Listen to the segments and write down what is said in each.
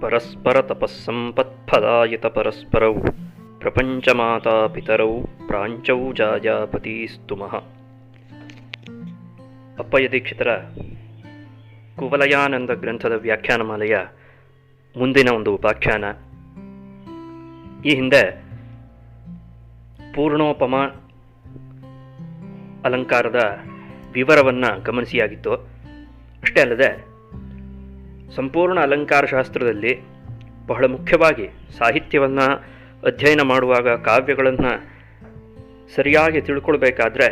ಪರಸ್ಪರ ತಪಸ್ಸಂಪತ್ಫಲಾಯತ ಪರಸ್ಪರೌ ಪ್ರಪಂಚಮಾತಾ ಪಿತರೌ ಪ್ರಾಂಚೌ ಜಾಯಾಪತೀಸ್ತುಮಃ. ಅಪ್ಪಯ್ಯ ದೀಕ್ಷಿತರ ಕುವಲಯಾನಂದ ಗ್ರಂಥದ ವ್ಯಾಖ್ಯಾನಮಾಲೆಯ ಮುಂದಿನ ಒಂದು ಉಪಾಖ್ಯಾನ. ಈ ಹಿಂದೆ ಪೂರ್ಣೋಪಮ ಅಲಂಕಾರದ ವಿವರವನ್ನು ಗಮನಿಸಿಯಾಗಿತ್ತು. ಅಷ್ಟೇ ಅಲ್ಲದೆ ಸಂಪೂರ್ಣ ಅಲಂಕಾರ ಶಾಸ್ತ್ರದಲ್ಲಿ ಬಹಳ ಮುಖ್ಯವಾಗಿ ಸಾಹಿತ್ಯವನ್ನು ಅಧ್ಯಯನ ಮಾಡುವಾಗ, ಕಾವ್ಯಗಳನ್ನು ಸರಿಯಾಗಿ ತಿಳ್ಕೊಳ್ಬೇಕಾದ್ರೆ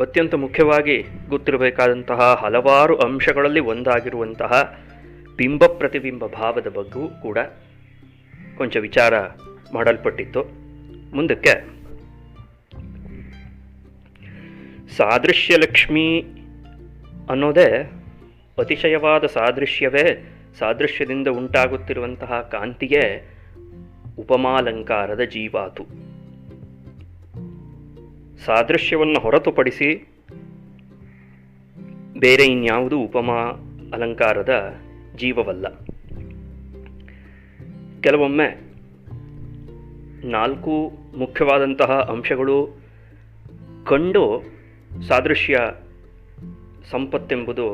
ಅತ್ಯಂತ ಮುಖ್ಯವಾಗಿ ಗೊತ್ತಿರಬೇಕಾದಂತಹ ಹಲವಾರು ಅಂಶಗಳಲ್ಲಿ ಒಂದಾಗಿರುವಂತಹ ಬಿಂಬ ಪ್ರತಿಬಿಂಬ ಭಾವದ ಬಗ್ಗೂ ಕೂಡ ಕೊಂಚ ವಿಚಾರ ಮಾಡಲ್ಪಟ್ಟಿತ್ತು. ಮುಂದಕ್ಕೆ ಸಾದೃಶ್ಯಲಕ್ಷ್ಮಿ ಅನ್ನೋದೇ ಅತಿಶಯವಾದ ಸಾದೃಶ್ಯವೇ, ಸಾದೃಶ್ಯದಿಂದ ಉಂಟಾಗುತ್ತಿರುವಂತಹ ಕಾಂತಿಗೆ ಉಪಮಾಲಂಕಾರದ ಜೀವಾತು. ಸಾದೃಶ್ಯವನ್ನು ಹೊರತುಪಡಿಸಿ ಬೇರೆ ಇನ್ಯಾವುದು ಉಪಮಾ ಅಲಂಕಾರದ ಜೀವವಲ್ಲ. ಕೆಲವೊಮ್ಮೆ 4 ಮುಖ್ಯವಾದಂತಹ ಅಂಶಗಳು ಕಂಡು ಸಾದೃಶ್ಯ ಸಂಪತ್ತೆಂಬುದು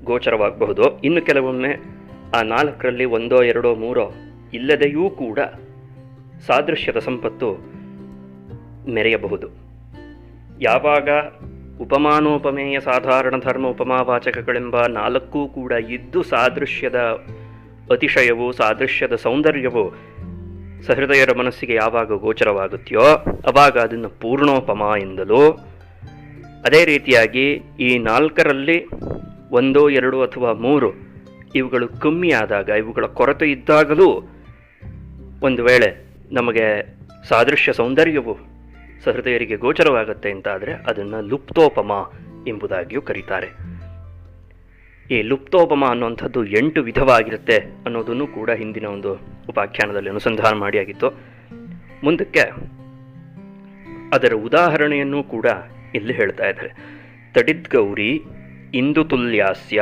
ಗೋಚರವಾಗಬಹುದು. ಇನ್ನು ಕೆಲವೊಮ್ಮೆ ಆ 4ರಲ್ಲಿ 1, 2, 3 ಇಲ್ಲದೆಯೂ ಕೂಡ ಸಾದೃಶ್ಯದ ಸಂಪತ್ತು ಮೆರೆಯಬಹುದು. ಯಾವಾಗ ಉಪಮಾನೋಪಮೇಯ ಸಾಧಾರಣ ಧರ್ಮ ಉಪಮಾವಾಚಕಗಳೆಂಬ 4 ಕೂಡ ಇದ್ದು ಸಾದೃಶ್ಯದ ಅತಿಶಯವು, ಸಾದೃಶ್ಯದ ಸೌಂದರ್ಯವು ಸಹೃದಯರ ಮನಸ್ಸಿಗೆ ಯಾವಾಗ ಗೋಚರವಾಗುತ್ತೆಯೋ ಆವಾಗ ಅದನ್ನು ಪೂರ್ಣೋಪಮ ಎಂದಲೂ, ಅದೇ ರೀತಿಯಾಗಿ ಈ 4ರಲ್ಲಿ 1, 2 ಅಥವಾ 3 ಇವುಗಳು ಕಮ್ಮಿ ಆದಾಗ, ಇವುಗಳ ಕೊರತೆ ಇದ್ದಾಗಲೂ ಒಂದು ವೇಳೆ ನಮಗೆ ಸಾದೃಶ್ಯ ಸೌಂದರ್ಯವು ಸಹೃದಯರಿಗೆ ಗೋಚರವಾಗುತ್ತೆ ಅಂತಾದರೆ ಅದನ್ನು ಲುಪ್ತೋಪಮ ಎಂಬುದಾಗಿಯೂ ಕರೀತಾರೆ. ಈ ಲುಪ್ತೋಪಮ ಅನ್ನುವಂಥದ್ದು 8 ವಿಧವಾಗಿರುತ್ತೆ ಅನ್ನೋದನ್ನು ಕೂಡ ಹಿಂದಿನ ಒಂದು ಉಪಾಖ್ಯಾನದಲ್ಲಿ ಅನುಸಂಧಾನ ಮಾಡಿಯಾಗಿತ್ತು. ಮುಂದಕ್ಕೆ ಅದರ ಉದಾಹರಣೆಯನ್ನು ಕೂಡ ಇಲ್ಲಿ ಹೇಳ್ತಾ ಇದ್ದಾರೆ. ತಡಿದ್ಗೌರಿ ಇಂದುತುಲ್ಯಾಸ್ಯ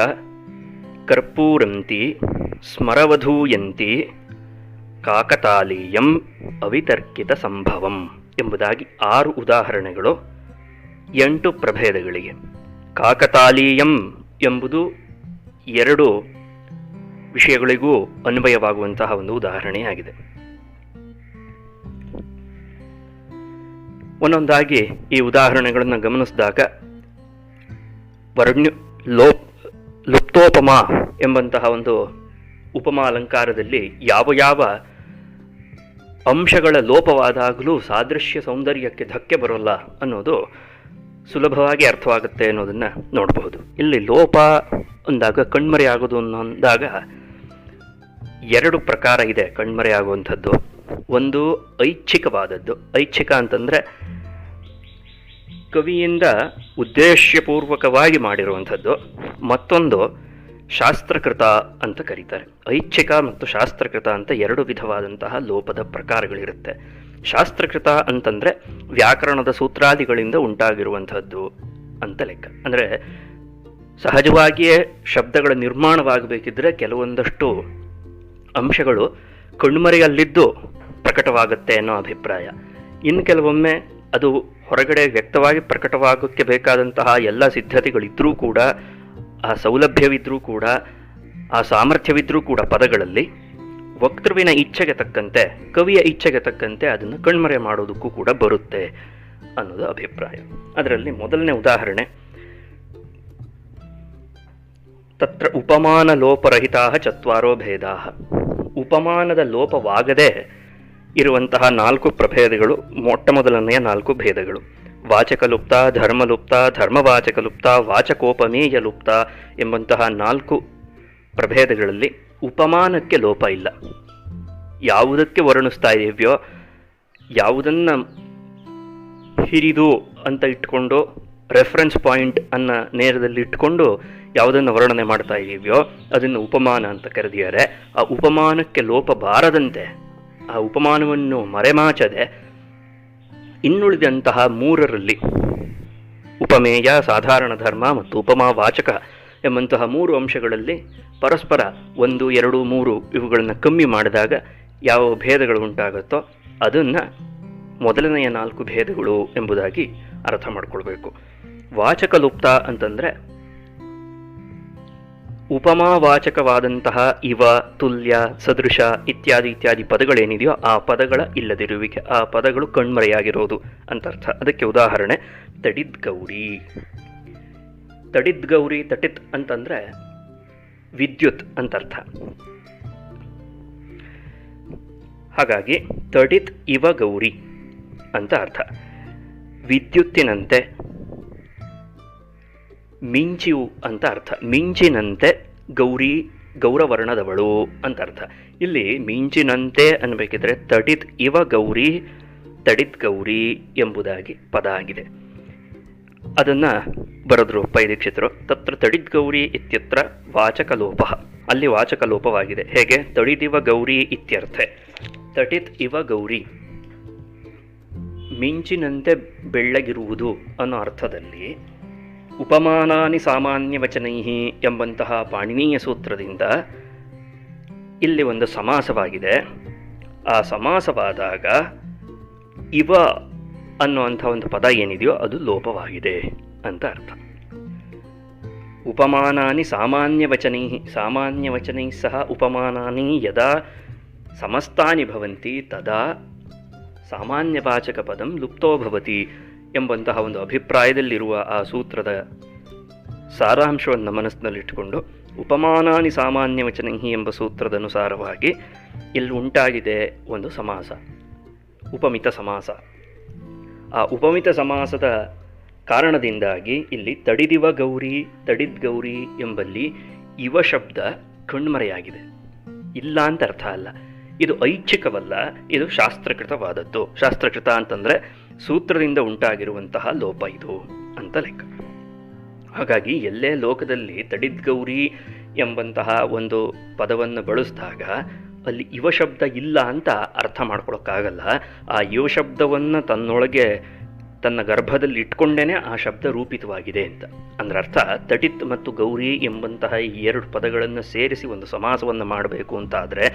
ಕರ್ಪೂರಂತಿ ಸ್ಮರವಧೂಯಂತಿ ಕಾಕತಾಲೀಯಂ ಅವಿತರ್ಕಿತ ಸಂಭವಂ ಎಂಬುದಾಗಿ 6 ಉದಾಹರಣೆಗಳು 8 ಪ್ರಭೇದಗಳಿಗೆ. ಕಾಕತಾಲೀಯಂ ಎಂಬುದು 2 ವಿಷಯಗಳಿಗೂ ಅನ್ವಯವಾಗುವಂತಹ ಒಂದು ಉದಾಹರಣೆಯಾಗಿದೆ. ಒಂದೊಂದಾಗಿ ಈ ಉದಾಹರಣೆಗಳನ್ನು ಗಮನಿಸಿದಾಗ ಲುಪ್ತೋಪಮ ಎಂಬಂತಹ ಒಂದು ಉಪಮಾ ಅಲಂಕಾರದಲ್ಲಿ ಯಾವ ಯಾವ ಅಂಶಗಳ ಲೋಪವಾದಾಗಲೂ ಸಾದೃಶ್ಯ ಸೌಂದರ್ಯಕ್ಕೆ ಧಕ್ಕೆ ಬರೋಲ್ಲ ಅನ್ನೋದು ಸುಲಭವಾಗಿ ಅರ್ಥವಾಗುತ್ತೆ ಅನ್ನೋದನ್ನು ನೋಡಬಹುದು. ಇಲ್ಲಿ ಲೋಪ ಅಂದಾಗ ಕಣ್ಮರೆ ಆಗೋದು ಅನ್ನೋದಾಗ 2 ಪ್ರಕಾರ ಇದೆ ಕಣ್ಮರೆ ಆಗುವಂಥದ್ದು. ಒಂದು ಐಚ್ಛಿಕವಾದದ್ದು. ಐಚ್ಛಿಕ ಅಂತಂದರೆ ಕವಿಯಿಂದ ಉದ್ದೇಶಪೂರ್ವಕವಾಗಿ ಮಾಡಿರುವಂಥದ್ದು. ಮತ್ತೊಂದು ಶಾಸ್ತ್ರಕೃತ ಅಂತ ಕರೀತಾರೆ. ಐಚ್ಛಿಕ ಮತ್ತು ಶಾಸ್ತ್ರಕೃತ ಅಂತ 2 ವಿಧವಾದಂತಹ ಲೋಪದ ಪ್ರಕಾರಗಳಿರುತ್ತೆ. ಶಾಸ್ತ್ರಕೃತ ಅಂತಂದರೆ ವ್ಯಾಕರಣದ ಸೂತ್ರಾದಿಗಳಿಂದ ಉಂಟಾಗಿರುವಂಥದ್ದು ಅಂತ ಲೆಕ್ಕ. ಅಂದರೆ ಸಹಜವಾಗಿಯೇ ಶಬ್ದಗಳ ನಿರ್ಮಾಣವಾಗಬೇಕಿದ್ರೆ ಕೆಲವೊಂದಷ್ಟು ಅಂಶಗಳು ಕಣ್ಮರೆಯಲ್ಲಿದ್ದು ಪ್ರಕಟವಾಗುತ್ತೆ ಅನ್ನೋ ಅಭಿಪ್ರಾಯ. ಇನ್ನು ಕೆಲವೊಮ್ಮೆ ಅದು ಹೊರಗಡೆ ವ್ಯಕ್ತವಾಗಿ ಪ್ರಕಟವಾಗೋಕ್ಕೆ ಬೇಕಾದಂತಹ ಎಲ್ಲ ಸಿದ್ಧತೆಗಳಿದ್ದರೂ ಕೂಡ, ಆ ಸೌಲಭ್ಯವಿದ್ದರೂ ಕೂಡ, ಆ ಸಾಮರ್ಥ್ಯವಿದ್ದರೂ ಕೂಡ ಪದಗಳಲ್ಲಿ ವಕ್ತೃವಿನ ಇಚ್ಛೆಗೆ ತಕ್ಕಂತೆ, ಕವಿಯ ಇಚ್ಛೆಗೆ ತಕ್ಕಂತೆ ಅದನ್ನು ಕಣ್ಮರೆ ಮಾಡೋದಕ್ಕೂ ಕೂಡ ಬರುತ್ತೆ ಅನ್ನೋದು ಅಭಿಪ್ರಾಯ. ಅದರಲ್ಲಿ ಮೊದಲನೇ ಉದಾಹರಣೆ, ತತ್ರ ಉಪಮಾನ ಲೋಪರಹಿತಾ 4 ಭೇದಾ. ಉಪಮಾನದ ಲೋಪವಾಗದೆ ಇರುವಂತಹ 4 ಪ್ರಭೇದಗಳು. ಮೊಟ್ಟ ಮೊದಲನೆಯ 4 ಭೇದಗಳು ವಾಚಕಲುಪ್ತ, ಧರ್ಮಲುಪ್ತ, ಧರ್ಮವಾಚಕಲುಪ್ತ, ವಾಚಕೋಪಮೇಯ ಲುಪ್ತ ಎಂಬಂತಹ 4 ಪ್ರಭೇದಗಳಲ್ಲಿ ಉಪಮಾನಕ್ಕೆ ಲೋಪ ಇಲ್ಲ. ಯಾವುದಕ್ಕೆ ವರ್ಣಿಸ್ತಾ ಇದೆಯೋ, ಯಾವುದನ್ನು ಹಿರಿದು ಅಂತ ಇಟ್ಕೊಂಡು ರೆಫರೆನ್ಸ್ ಪಾಯಿಂಟ್ ಅನ್ನು ನೇರದಲ್ಲಿ ಇಟ್ಕೊಂಡು ಯಾವುದನ್ನು ವರ್ಣನೆ ಮಾಡ್ತಾ ಇದೆಯೋ ಅದನ್ನು ಉಪಮಾನ ಅಂತ ಕರೆದಿದ್ದಾರೆ. ಆ ಉಪಮಾನಕ್ಕೆ ಲೋಪ ಬಾರದಂತೆ, ಆ ಉಪಮಾನವನ್ನು ಮರೆಮಾಚದೆ ಇನ್ನುಳಿದಂತಹ 3ರಲ್ಲಿ ಉಪಮೇಯ, ಸಾಧಾರಣ ಧರ್ಮ ಮತ್ತು ಉಪಮಾವಾಚಕ ಎಂಬಂತಹ 3 ಅಂಶಗಳಲ್ಲಿ ಪರಸ್ಪರ 1, 2, 3 ಇವುಗಳನ್ನು ಕಮ್ಮಿ ಮಾಡಿದಾಗ ಯಾವ ಭೇದಗಳು ಉಂಟಾಗುತ್ತೋ ಅದನ್ನು ಮೊದಲನೆಯ 4 ಭೇದಗಳು ಎಂಬುದಾಗಿ ಅರ್ಥ ಮಾಡಿಕೊಳ್ಬೇಕು. ವಾಚಕ ಲುಪ್ತ ಅಂತಂದರೆ ಉಪಮಾವಾಚಕವಾದಂತಹ ಇವ, ತುಲ್ಯ, ಸದೃಶ ಇತ್ಯಾದಿ ಪದಗಳೇನಿದೆಯೋ ಆ ಪದಗಳ ಇಲ್ಲದಿರುವಿಕೆ, ಆ ಪದಗಳು ಕಣ್ಮರೆಯಾಗಿರೋದು ಅಂತ ಅರ್ಥ. ಅದಕ್ಕೆ ಉದಾಹರಣೆ ತಡಿದ್ಗೌರಿ. ತಡಿದ್ಗೌರಿ, ತಟಿತ್ ಅಂತಂದರೆ ವಿದ್ಯುತ್ ಅಂತ ಅರ್ಥ. ಹಾಗಾಗಿ ತಡಿತ್ ಇವ ಗೌರಿ ಅಂತ ಅರ್ಥ. ವಿದ್ಯುತ್ತಿನಂತೆ, ಮಿಂಚಿಯು ಅಂತ ಅರ್ಥ. ಮಿಂಚಿನಂತೆ ಗೌರಿ, ಗೌರವರ್ಣದವಳು ಅಂತ ಅರ್ಥ. ಇಲ್ಲಿ ಮಿಂಚಿನಂತೆ ಅನ್ಬೇಕಿದ್ರೆ ತಡಿತ್ ಇವ ಗೌರಿ, ತಡಿತ್ ಗೌರಿ ಎಂಬುದಾಗಿ ಪದ ಆಗಿದೆ. ಅದನ್ನು ಬರೆದ್ರು ಪೈ ದೀಕ್ಷಿತರು. ತತ್ರ ತಡಿತ್ ಗೌರಿ ಇತ್ಯತ್ರ ವಾಚಕ ಲೋಪ. ಅಲ್ಲಿ ವಾಚಕ ಲೋಪವಾಗಿದೆ. ಹೇಗೆ? ತಡಿದಿವ ಗೌರಿ ಇತ್ಯರ್ಥೆ ತಟಿತ್ ಇವ ಗೌರಿ, ಮಿಂಚಿನಂತೆ ಬೆಳ್ಳಗಿರುವುದು ಅನ್ನೋ ಅರ್ಥದಲ್ಲಿ ಉಪಮಾನಾನಿ ಸಾಮಾನ್ಯ ವಚನೈಹಿ ಎಂಬಂತಹ ಪಾಣಿನೀಯ ಸೂತ್ರದಿಂದ ಇಲ್ಲಿ ಒಂದು ಸಮಾಸವಾಗಿದೆ. ಆ ಸಮಾಸವಾದಾಗ ಇವ ಅನ್ನುವಂಥ ಒಂದು ಪದ ಏನಿದೆಯೋ ಅದು ಲೋಪವಾಗಿದೆ ಅಂತ ಅರ್ಥ. ಉಪಮಾನಾನಿ ಸಾಮಾನ್ಯ ವಚನೈ ಸಹ ಉಪಮಾನಾನಿ ಯದಾ ಸಮಸ್ತಾನಿ ಭವಂತಿ ತದಾ ಸಾಮಾನ್ಯವಾಚಕ ಪದಂ ಲುಪ್ತೋ ಭವತಿ ಎಂಬಂತಹ ಒಂದು ಅಭಿಪ್ರಾಯದಲ್ಲಿರುವ ಆ ಸೂತ್ರದ ಸಾರಾಂಶವನ್ನು ಮನಸ್ಸಿನಲ್ಲಿಟ್ಟುಕೊಂಡು ಉಪಮಾನಾನಿ ಸಾಮಾನ್ಯ ವಚನೈ ಎಂಬ ಸೂತ್ರದ ಅನುಸಾರವಾಗಿ ಇಲ್ಲಿ ಉಂಟಾಗಿದೆ ಒಂದು ಸಮಾಸ, ಉಪಮಿತ ಸಮಾಸ. ಆ ಉಪಮಿತ ಸಮಾಸದ ಕಾರಣದಿಂದಾಗಿ ಇಲ್ಲಿ ತಡಿದಿವ ಗೌರಿ, ತಡಿದ್ ಗೌರಿ ಎಂಬಲ್ಲಿ ಇವ ಶಬ್ದ ಕಣ್ಮರೆಯಾಗಿದೆ. ಇಲ್ಲ ಅಂತ ಅರ್ಥ ಅಲ್ಲ. ಇದು ಐಚ್ಛಿಕವಲ್ಲ, ಇದು ಶಾಸ್ತ್ರಕೃತವಾದದ್ದು. ಶಾಸ್ತ್ರಕೃತ ಅಂತಂದರೆ ಸೂತ್ರದಿಂದ ಉಂಟಾಗಿರುವಂತಹ ಲೋಪ ಇದು ಅಂತ ಲೆಕ್ಕ. ಹಾಗಾಗಿ ಎಲ್ಲೇ ಲೋಕದಲ್ಲಿ ತಡಿದ್ಗೌರಿ ಎಂಬಂತಹ ಒಂದು ಪದವನ್ನು ಬಳಸಿದಾಗ ಅಲ್ಲಿ ಯುವ ಶಬ್ದ ಇಲ್ಲ ಅಂತ ಅರ್ಥ ಮಾಡ್ಕೊಳಕ್ಕಾಗಲ್ಲ. ಆ ಯುವ ಶಬ್ದವನ್ನು ತನ್ನೊಳಗೆ ತನ್ನ ಗರ್ಭದಲ್ಲಿ ಇಟ್ಕೊಂಡೇನೆ ಆ ಶಬ್ದ ರೂಪಿತವಾಗಿದೆ ಅಂತ. ಅಂದ್ರೆ ಅರ್ಥ ತಟಿತ್ ಮತ್ತು ಗೌರಿ ಎಂಬಂತಹ ಈ 2 ಪದಗಳನ್ನು ಸೇರಿಸಿ ಒಂದು ಸಮಾಸವನ್ನು ಮಾಡಬೇಕು ಅಂತಾದರೆ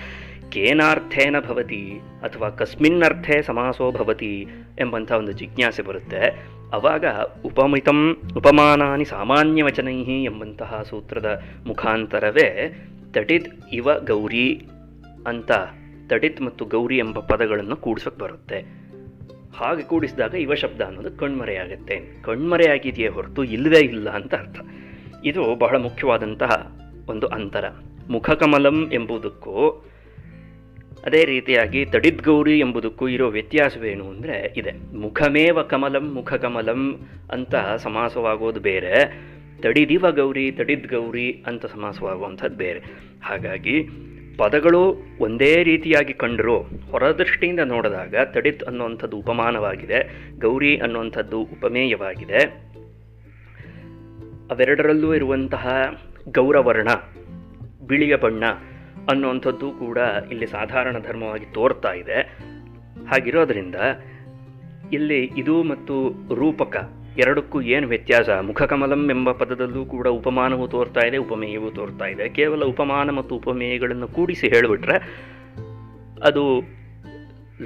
ಕೇನಾರ್ಥೇನ ಭವತಿ ಅಥವಾ ಕಸ್ಮಿನ್ನರ್ಥೇ ಸಮಾಸೋ ಭವತಿ ಎಂಬಂಥ ಒಂದು ಜಿಜ್ಞಾಸೆ ಬರುತ್ತೆ. ಆವಾಗ ಉಪಮಾನಾನಿ ಸಾಮಾನ್ಯ ವಚನೈ ಎಂಬಂತಹ ಸೂತ್ರದ ಮುಖಾಂತರವೇ ತಟಿತ್ ಇವ ಗೌರಿ ಅಂತ ತಟಿತ್ ಮತ್ತು ಗೌರಿ ಎಂಬ ಪದಗಳನ್ನು ಕೂಡಿಸೋಕೆ ಬರುತ್ತೆ. ಹಾಗೆ ಕೂಡಿಸಿದಾಗ ಯುವ ಶಬ್ದ ಅನ್ನೋದು ಕಣ್ಮರೆಯಾಗುತ್ತೆ. ಕಣ್ಮರೆಯಾಗಿದೆಯೇ ಹೊರತು ಇಲ್ಲವೇ ಇಲ್ಲ ಅಂತ ಅರ್ಥ. ಇದು ಬಹಳ ಮುಖ್ಯವಾದಂತಹ ಒಂದು ಅಂತರ. ಮುಖಕಮಲಂ ಎಂಬುದಕ್ಕೂ ಅದೇ ರೀತಿಯಾಗಿ ತಡಿದ್ಗೌರಿ ಎಂಬುದಕ್ಕೂ ಇರೋ ವ್ಯತ್ಯಾಸವೇನು ಅಂದರೆ ಇದೆ. ಮುಖಮೇವ ಕಮಲಂ ಮುಖಕಮಲಂ ಅಂತ ಸಮಾಸವಾಗೋದು ಬೇರೆ, ತಡಿದಿವ ಗೌರಿ ತಡಿದ್ಗೌರಿ ಅಂತ ಸಮಾಸವಾಗುವಂಥದ್ದು ಬೇರೆ. ಹಾಗಾಗಿ ಪದಗಳು ಒಂದೇ ರೀತಿಯಾಗಿ ಕಂಡರೂ ಹೊರದೃಷ್ಟಿಯಿಂದ ನೋಡಿದಾಗ ತಡಿತ್ ಅನ್ನುವಂಥದ್ದು ಉಪಮಾನವಾಗಿದೆ, ಗೌರಿ ಅನ್ನುವಂಥದ್ದು ಉಪಮೇಯವಾಗಿದೆ. ಅವೆರಡರಲ್ಲೂ ಇರುವಂತಹ ಗೌರವರ್ಣ, ಬಿಳಿಯ ಬಣ್ಣ ಅನ್ನುವಂಥದ್ದು ಕೂಡ ಇಲ್ಲಿ ಸಾಧಾರಣ ಧರ್ಮವಾಗಿ ತೋರ್ತಾ ಇದೆ. ಹಾಗಿರೋದ್ರಿಂದ ಇಲ್ಲಿ ಇದು ಮತ್ತು ರೂಪಕ ಎರಡಕ್ಕೂ ಏನು ವ್ಯತ್ಯಾಸ? ಮುಖಕಮಲಂ ಎಂಬ ಪದದಲ್ಲೂ ಕೂಡ ಉಪಮಾನವೂ ತೋರ್ತಾ ಇದೆ, ಉಪಮೇಯವೂ ತೋರ್ತಾ ಇದೆ. ಕೇವಲ ಉಪಮಾನ ಮತ್ತು ಉಪಮೇಯಗಳನ್ನು ಕೂಡಿಸಿ ಹೇಳಿಬಿಟ್ರೆ ಅದು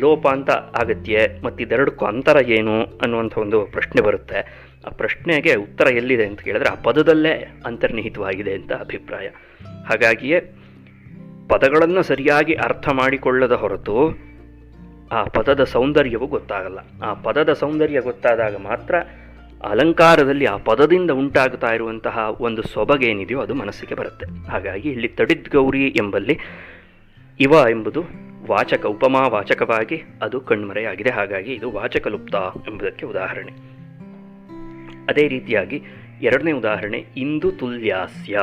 ಲೋಪ ಅಂತ ಆಗತ್ಯೆ. ಮತ್ತು ಇದೆರಡಕ್ಕೂ ಅಂತರ ಏನು ಅನ್ನುವಂಥ ಒಂದು ಪ್ರಶ್ನೆ ಬರುತ್ತೆ. ಆ ಪ್ರಶ್ನೆಗೆ ಉತ್ತರ ಎಲ್ಲಿದೆ ಅಂತ ಕೇಳಿದ್ರೆ ಆ ಪದದಲ್ಲೇ ಅಂತರ್ನಿಹಿತವಾಗಿದೆ ಅಂತ ಅಭಿಪ್ರಾಯ. ಹಾಗಾಗಿಯೇ ಪದಗಳನ್ನು ಸರಿಯಾಗಿ ಅರ್ಥ ಮಾಡಿಕೊಳ್ಳದ ಹೊರತು ಆ ಪದದ ಸೌಂದರ್ಯವು ಗೊತ್ತಾಗಲ್ಲ. ಆ ಪದದ ಸೌಂದರ್ಯ ಗೊತ್ತಾದಾಗ ಮಾತ್ರ ಅಲಂಕಾರದಲ್ಲಿ ಆ ಪದದಿಂದ ಉಂಟಾಗುತ್ತಾ ಇರುವಂತಹ ಒಂದು ಸೊಬಗೇನಿದೆಯೋ ಅದು ಮನಸ್ಸಿಗೆ ಬರುತ್ತೆ. ಹಾಗಾಗಿ ಇಲ್ಲಿ ತಡಿದ್ಗೌರಿ ಎಂಬಲ್ಲಿ ಇವ ಎಂಬುದು ವಾಚಕ, ಉಪಮಾ ವಾಚಕವಾಗಿ ಅದು ಕಣ್ಮರೆಯಾಗಿದೆ. ಹಾಗಾಗಿ ಇದು ವಾಚಕ ಲುಪ್ತ ಎಂಬುದಕ್ಕೆ ಉದಾಹರಣೆ. ಅದೇ ರೀತಿಯಾಗಿ ಎರಡನೇ ಉದಾಹರಣೆ ಇಂದು ತುಲ್ಯಾಸ್ಯ,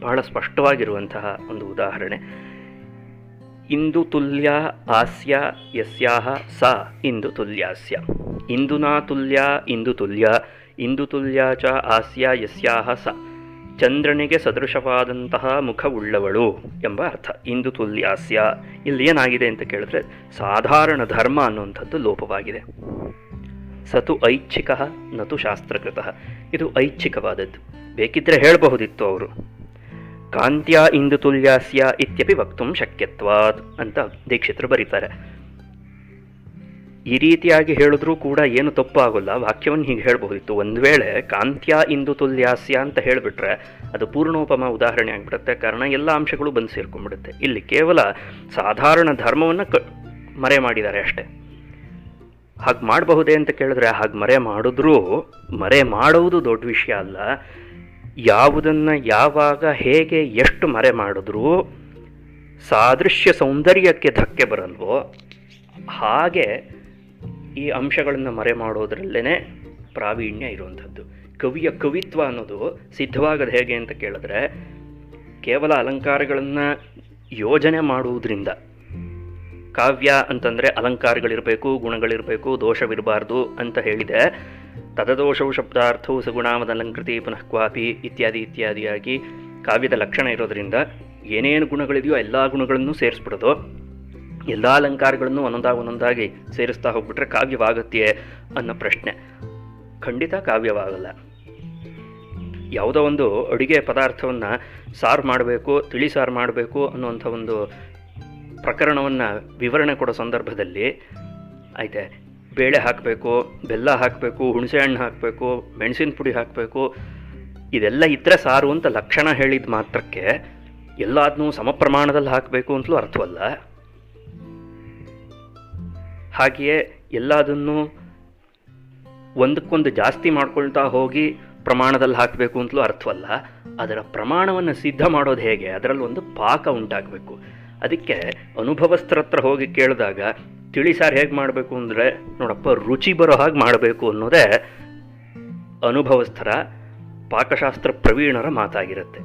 ಬಹಳ ಸ್ಪಷ್ಟವಾಗಿರುವಂತಹ ಒಂದು ಉದಾಹರಣೆ. ಇಂದು ತುಲ್ಯ ಆಸ್ಯ ಯಸ್ಯಾಹ ಸ ಇಂದು ತುಲ್ಯಾಸ್ಯ. ಇಂದುನಾ ತುಲ್ಯ ಇಂದು ತುಲ್ಯ, ಇಂದು ತುಲ್ಯ ಚ ಆಸ್ಯ ಯಸ್ಯಾಹ ಸ. ಚಂದ್ರನಿಗೆ ಸದೃಶವಾದಂತಹ ಮುಖವುಳ್ಳವಳು ಎಂಬ ಅರ್ಥ ಇಂದು ತುಲ್ಯಾಸ್ಯ. ಇಲ್ಲಿ ಏನಾಗಿದೆ ಅಂತ ಕೇಳಿದ್ರೆ ಸಾಧಾರಣ ಧರ್ಮ ಅನ್ನುವಂಥದ್ದು ಲೋಪವಾಗಿದೆ. ಸತು ಐಚ್ಛಿಕ ನತು ಶಾಸ್ತ್ರಕೃತ. ಇದು ಐಚ್ಛಿಕವಾದದ್ದು. ಬೇಕಿದ್ದರೆ ಹೇಳಬಹುದಿತ್ತು ಅವರು. ಕಾಂತ್ಯ ಇಂದು ತುಲ್ಯಾಸ್ಯ ಇತ್ಯಪಿ ವಕ್ತುಂ ಶಕ್ಯತ್ವಾತ್ ಅಂತ ದೀಕ್ಷಿತರು ಬರೀತಾರೆ. ಈ ರೀತಿಯಾಗಿ ಹೇಳಿದ್ರೂ ಕೂಡ ಏನು ತಪ್ಪು ಆಗೋಲ್ಲ, ವಾಕ್ಯವನ್ನು ಹೀಗೆ ಹೇಳಬಹುದಿತ್ತು. ಒಂದು ವೇಳೆ ಕಾಂತ್ಯ ಇಂದು ತುಲ್ಯಾಸ್ಯ ಅಂತ ಹೇಳಿಬಿಟ್ರೆ ಅದು ಪೂರ್ಣೋಪಮ ಉದಾಹರಣೆ ಆಗಿಬಿಡುತ್ತೆ. ಕಾರಣ ಎಲ್ಲ ಅಂಶಗಳು ಬಂದು ಸೇರ್ಕೊಂಡ್ಬಿಡುತ್ತೆ. ಇಲ್ಲಿ ಕೇವಲ ಸಾಧಾರಣ ಧರ್ಮವನ್ನು ಮರೆ ಮಾಡಿದ್ದಾರೆ ಅಷ್ಟೆ. ಹಾಗೆ ಮಾಡಬಹುದೇ ಅಂತ ಕೇಳಿದ್ರೆ ಹಾಗೆ ಮರೆ ಮಾಡಿದ್ರೂ ಮರೆ ಮಾಡುವುದು ದೊಡ್ಡ ವಿಷಯ ಅಲ್ಲ. ಯಾವುದನ್ನು ಯಾವಾಗ ಹೇಗೆ ಎಷ್ಟು ಮರೆ ಮಾಡಿದ್ರೂ ಸಾದೃಶ್ಯ ಸೌಂದರ್ಯಕ್ಕೆ ಧಕ್ಕೆ ಬರಲ್ವೋ ಹಾಗೆ ಈ ಅಂಶಗಳನ್ನು ಮರೆ ಮಾಡೋದ್ರಲ್ಲೇ ಪ್ರಾವೀಣ್ಯ ಇರುವಂಥದ್ದು. ಕವಿಯ ಕವಿತ್ವ ಅನ್ನೋದು ಸಿದ್ಧವಾಗದು ಹೇಗೆ ಅಂತ ಕೇಳಿದ್ರೆ ಕೇವಲ ಅಲಂಕಾರಗಳನ್ನು ಯೋಜನೆ ಮಾಡುವುದರಿಂದ. ಕಾವ್ಯ ಅಂತಂದರೆ ಅಲಂಕಾರಗಳಿರಬೇಕು, ಗುಣಗಳಿರಬೇಕು, ದೋಷವಿರಬಾರ್ದು ಅಂತ ಹೇಳಿದೆ. ತದದೋಷವು ಶಬ್ದಾರ್ಥವು ಸಗುಣಾಮದಲಂಕೃತಿ ಪುನಃ ಕ್ವಾಪಿ ಇತ್ಯಾದಿ ಇತ್ಯಾದಿಯಾಗಿ ಕಾವ್ಯದ ಲಕ್ಷಣ ಇರೋದರಿಂದ ಏನೇನು ಗುಣಗಳಿದೆಯೋ ಎಲ್ಲ ಗುಣಗಳನ್ನು ಸೇರಿಸ್ಬಿಡೋದು. ಎಲ್ಲ ಅಲಂಕಾರಗಳನ್ನು ಒಂದೊಂದಾಗಿ ಸೇರಿಸ್ತಾ ಹೋಗ್ಬಿಟ್ರೆ ಕಾವ್ಯವಾಗತ್ತೆಯೇ ಅನ್ನೋ ಪ್ರಶ್ನೆ. ಖಂಡಿತ ಕಾವ್ಯವಾಗಲ್ಲ. ಯಾವುದೋ ಒಂದು ಅಡುಗೆ ಪದಾರ್ಥವನ್ನು ಸಾರು ಮಾಡಬೇಕು, ತಿಳಿ ಸಾರು ಮಾಡಬೇಕು ಅನ್ನುವಂಥ ಒಂದು ಪ್ರಕರಣವನ್ನು ವಿವರಣೆ ಕೊಡೋ ಸಂದರ್ಭದಲ್ಲಿ ಆಯ್ತೆ ಬೇಳೆ ಹಾಕಬೇಕು, ಬೆಲ್ಲ ಹಾಕಬೇಕು, ಹುಣಸೆಹಣ್ಣು ಹಾಕಬೇಕು, ಮೆಣಸಿನ ಪುಡಿ ಹಾಕಬೇಕು, ಇದೆಲ್ಲ ಇದ್ದರೆ ಸಾರು ಅಂತ ಲಕ್ಷಣ ಹೇಳಿದ ಮಾತ್ರಕ್ಕೆ ಎಲ್ಲದನ್ನೂ ಸಮ ಪ್ರಮಾಣದಲ್ಲಿ ಹಾಕಬೇಕು ಅಂತಲೂ ಅರ್ಥವಲ್ಲ. ಹಾಗೆಯೇ ಎಲ್ಲದನ್ನು ಒಂದಕ್ಕೊಂದು ಜಾಸ್ತಿ ಮಾಡ್ಕೊಳ್ತಾ ಹೋಗಿ ಪ್ರಮಾಣದಲ್ಲಿ ಹಾಕಬೇಕು ಅಂತಲೂ ಅರ್ಥವಲ್ಲ. ಅದರ ಪ್ರಮಾಣವನ್ನು ಸಿದ್ಧ ಮಾಡೋದು ಹೇಗೆ, ಅದರಲ್ಲಿ ಒಂದು ಪಾಕ ಉಂಟಾಗಬೇಕು. ಅದಕ್ಕೆ ಅನುಭವಸ್ಥರ ಹತ್ರ ಹೋಗಿ ಕೇಳಿದಾಗ ತಿಳಿ ಸಾರು ಹೇಗೆ ಮಾಡಬೇಕು ಅಂದರೆ ನೋಡಪ್ಪ ರುಚಿ ಬರೋ ಹಾಗೆ ಮಾಡಬೇಕು ಅನ್ನೋದೇ ಅನುಭವಸ್ಥರ ಪಾಕಶಾಸ್ತ್ರ ಪ್ರವೀಣರ ಮಾತಾಗಿರುತ್ತೆ.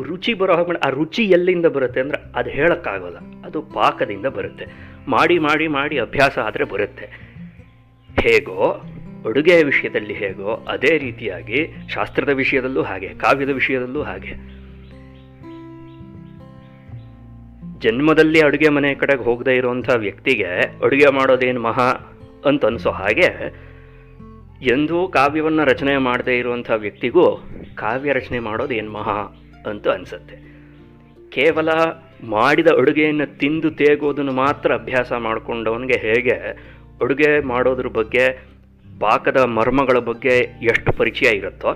ರುಚಿ ಬರೋ ಹಾಗೆ ಆ ರುಚಿ ಎಲ್ಲಿಂದ ಬರುತ್ತೆ ಅಂದರೆ ಅದು ಹೇಳೋಕ್ಕಾಗೋಲ್ಲ, ಅದು ಪಾಕದಿಂದ ಬರುತ್ತೆ. ಮಾಡಿ ಮಾಡಿ ಮಾಡಿ ಅಭ್ಯಾಸ ಆದರೆ ಬರುತ್ತೆ. ಹೇಗೋ ಅಡುಗೆಯ ವಿಷಯದಲ್ಲಿ ಹೇಗೋ ಅದೇ ರೀತಿಯಾಗಿ ಶಾಸ್ತ್ರದ ವಿಷಯದಲ್ಲೂ ಹಾಗೆ, ಕಾವ್ಯದ ವಿಷಯದಲ್ಲೂ ಹಾಗೆ. ಜನ್ಮದಲ್ಲಿ ಅಡುಗೆ ಮನೆ ಕಡೆಗೆ ಹೋಗದೇ ಇರುವಂಥ ವ್ಯಕ್ತಿಗೆ ಅಡುಗೆ ಮಾಡೋದೇನು ಮಹಾ ಅಂತ ಅನಿಸೋ ಹಾಗೆ ಎಂದೂ ಕಾವ್ಯವನ್ನು ರಚನೆ ಮಾಡದೇ ಇರುವಂಥ ವ್ಯಕ್ತಿಗೂ ಕಾವ್ಯ ರಚನೆ ಮಾಡೋದೇನು ಮಹಾ ಅಂತ ಅನಿಸುತ್ತೆ. ಕೇವಲ ಮಾಡಿದ ಅಡುಗೆಯನ್ನು ತಿಂದು ತೇಗೋದನ್ನು ಮಾತ್ರ ಅಭ್ಯಾಸ ಮಾಡಿಕೊಂಡವನಿಗೆ ಹೇಗೆ ಅಡುಗೆ ಮಾಡೋದ್ರ ಬಗ್ಗೆ, ಪಾಕದ ಮರ್ಮಗಳ ಬಗ್ಗೆ ಎಷ್ಟು ಪರಿಚಯ ಇರುತ್ತೋ